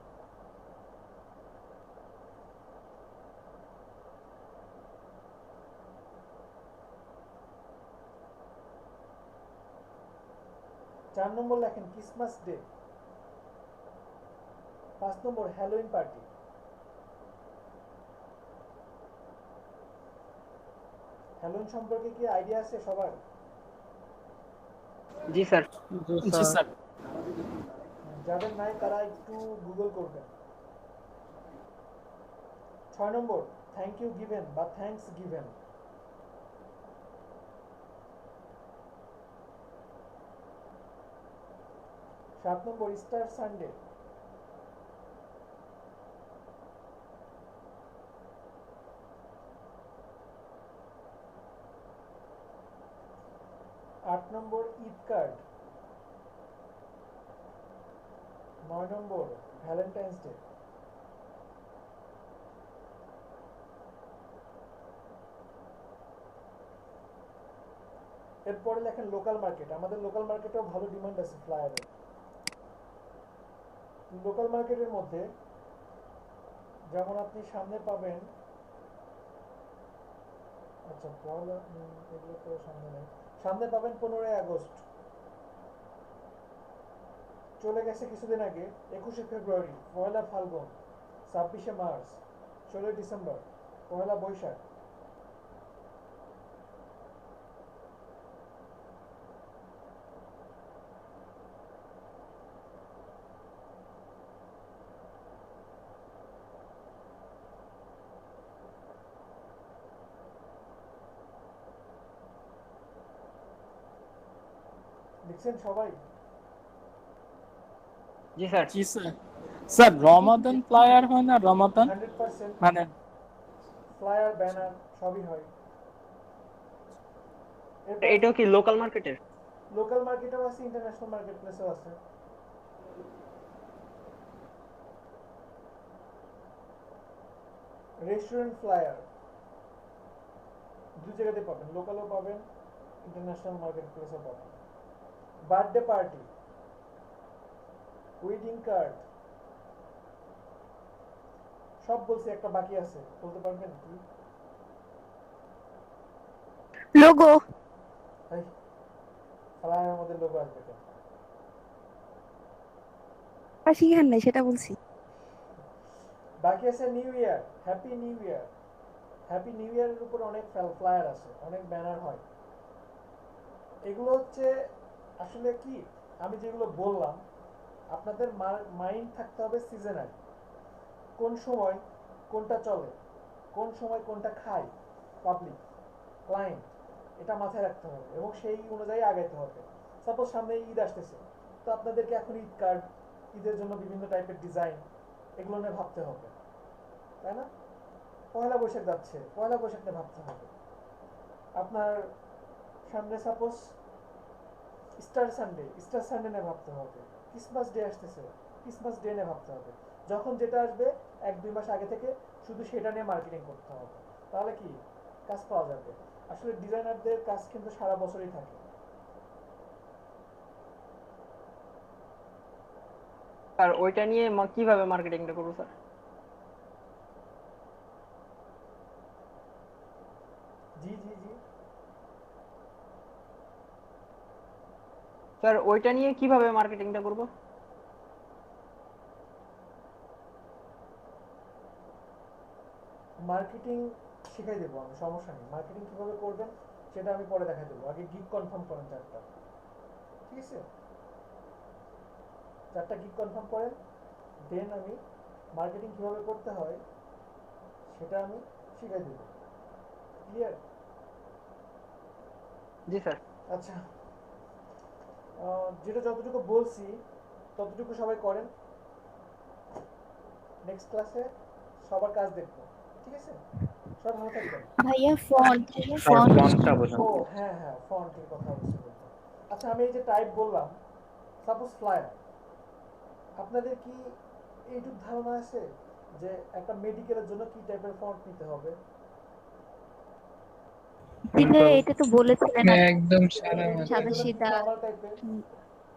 চার নম্বর লেখেন ক্রিসমাস ডে। 5 নম্বর হ্যালোইন পার্টি। হ্যালোইন সম্পর্কে কি আইডিয়া আছে সবার? জি স্যার। জি স্যার। যাদের নাই তারা একটু গুগল করবেন। 6 নম্বর থ্যাংক ইউ গিভেন বা থ্যাঙ্কস গিভেন। 7 নম্বর ইস্টার সানডে। 8 নম্বর ঈদ কার্ড। 9 নম্বর ভ্যালেন্টাইন্স ডে। এরপরে লেখেন লোকাল মার্কেট। আমাদের লোকাল মার্কেটেও ভালো ডিমান্ড আছে ফ্লায়ারের। লোকাল মার্কেটের মধ্যে যেমন আপনি সামনে পাবেন, আচ্ছা পয়লা এগুলো তো সামনে নেই, সামনে পাবেন 15ই আগস্ট, চলে গেছে কিছুদিন আগে 21শে ফেব্রুয়ারি, 1লা ফাল্গুন, 26শে মার্চ, 16ই ডিসেম্বর, 1লা বৈশাখ। দেখছেন সবাই? জি স্যার। জি স্যার। স্যার রমাদান ফ্লায়ার হয় না? রমাদান 100% মানে ফ্লায়ার ব্যানার সবই হয়। এটাও কি লোকাল মার্কেটের? লোকাল মার্কেটেও আছে, ইন্টারন্যাশনাল মার্কেট প্লেসেও আছে। রেস্টুরেন্ট ফ্লায়ার দুই জায়গাতে পাবেন, লোকালও পাবেন, ইন্টারন্যাশনাল মার্কেট প্লেসও পাবেন। বার্থডে পার্টি, ওয়েডিং কার্ড, সব বলছি, একটা বাকি আছে, বলতে পারবেন কি? লোগো। এই ফ্লায়ারের মধ্যে লোগো আসবে কেন? আর শিখান নাই সেটা বলছি। বাকি আছে new year, happy new year. Happy new ইয়ারের উপর অনেক ফ্লায়ার আছে, অনেক ব্যানার হয়। এগুলো হচ্ছে আসলে কি, আমি যেগুলো বললাম, আপনাদের মাইন্ড থাকতে হবে সিজনাল, কোন সময় কোনটা চলে, কোন সময় কোনটা খায় পাবলিক ক্লায়েন্ট, এটা মাথায় রাখতে হবে এবং সেই অনুযায়ী আগাইতে হবে। সাপোজ সামনে ঈদ আসতেছে, তো আপনাদেরকে এখন ঈদ কার্ড, ঈদের জন্য বিভিন্ন টাইপের ডিজাইন, এগুলো নিয়ে ভাবতে হবে, তাই না? পয়লা বৈশাখ যাচ্ছে, পয়লা বৈশাখ নিয়ে ভাবতে হবে। আপনার সামনে suppose star Sunday, star Sunday নিয়ে ভাবতে হবে। ক্রিসমাস ডে আসতেছে, ক্রিসমাস ডে নিয়ে ভাবতে হবে। যখন যেটা আসবে 1-2 মাস আগে থেকে শুধু সেটা নিয়ে মার্কেটিং করতে হবে, তাহলে কি কাজ পাওয়া যাবে। আসলে ডিজাইনারদের কাজ কিন্তু সারা বছরই থাকে। আর ওইটা নিয়ে কিভাবে মার্কেটিংটা করব স্যার? জি জি জি স্যার ওইটা নিয়ে কিভাবে মার্কেটিংটা করব? মার্কেটিং শিখাই দেবো আমি, সমস্যা নেই। মার্কেটিং কিভাবে করবেন সেটা আমি পরে দেখাই দেবো। আগে গিগ কনফার্ম করেন 4টা, ঠিক আছে? 4টা গিগ কনফার্ম করেন, দেন আমি মার্কেটিং কিভাবে করতে হয় সেটা আমি শিখাই দেবো। ক্লিয়ার? জি স্যার। আচ্ছা, যেটা যতটুকু বলছি ততটুকু সবাই করেন। নেক্সট ক্লাসে সবার কাজ দেখবো, ঠিক আছে? সবাই ভালো থাকবেন। ভাইয়া ফন্ট ও হ্যাঁ হ্যাঁ, ফন্টের কথা বলছি বলতে। আচ্ছা, আমি এই যে টাইপ বললাম, সাপোজ ফ্লায়ার, আপনাদের কি এইটুক ধারণা আছে যে একটা মেডিকেলের জন্য কি টাইপের ফন্ট নিতে হবে? এটা তো বলেছিলেন একদম সাদা সিধা। ফর্মাল টাইপের।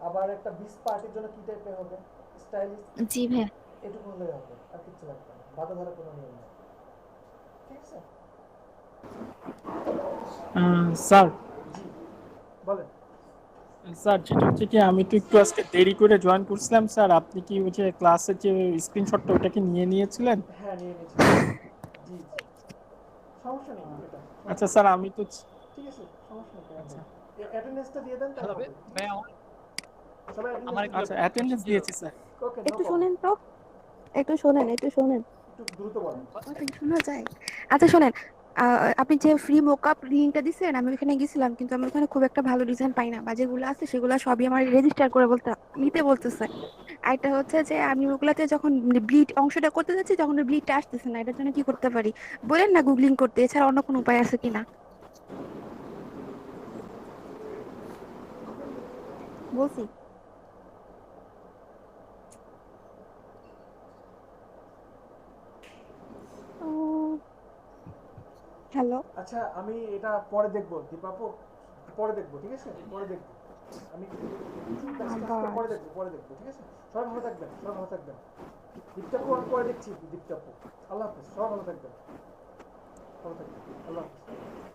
আবার একটা বিচ পার্টির জন্য কি টাইপের হবে? স্টাইলিশ। জি ভাই। এটুকু হলেই হবে, আর কিছু লাগবে না। বাধা ধরা কোনো নিয়ম নেই, ঠিক আছে? স্যার জি বলেন। স্যার যেটা হচ্ছে কি, আমি তো একটু আজকে দেরি করে জয়েন করছিলাম স্যার। আপনি কি ওই যে ক্লাসের যে স্ক্রিনশটটা ওটা কি নিয়ে নিয়েছিলেন? হ্যাঁ নিয়ে নিয়েছি। জি জি, সমস্যা নেই এটা। আচ্ছা স্যার, আমি তো ঠিক আছে, সমস্যা নেই। আচ্ছা, অ্যাটেন্ডেন্সটা দিয়ে দেন তাহলে হবে। ভাই সবাই আচ্ছা অ্যাটেন্ডেন্স দিয়েছি স্যার। ওকে, একটু শুনেন তো, একটু শোনেন। একটু দ্রুত বলেন। শোনা যায়? আচ্ছা শোনেন, আপনি যে ফ্রি মোকআপ লিংকটা দিছেন, আমি ওখানে গেছিলাম, কিন্তু আমি ওখানে খুব একটা ভালো ডিজাইন পাই না, বা যেগুলো আছে সেগুলো সবই আমার রেজিস্টার করে নিতে বলতেছে। আর এটা হচ্ছে যে আমি ওগুলাতে যখন ব্লিড অংশটা করতে যাচ্ছি, তখন ব্লিডটা আসতেছে না। এটার জন্য কি করতে পারি বলেন না, গুগলিং করতে, এছাড়া অন্য কোনো উপায় আছে কিনা বলছি। হ্যালো, আচ্ছা, আমি এটা পরে দেখবো। দীপাপু পরে দেখবো, ঠিক আছে? পরে দেখবো। আমি ক্লাসটা পরে দেখবো, ঠিক আছে? সবাই ভালো থাকবেন, সবাই ভালো থাকবেন। দীপ্তাপু আমি পরে দেখছি, দীপ্তাপু। আল্লাহ হাফেজ, সবাই ভালো থাকবেন। ভালো থাকবেন, আল্লাহ হাফেজ।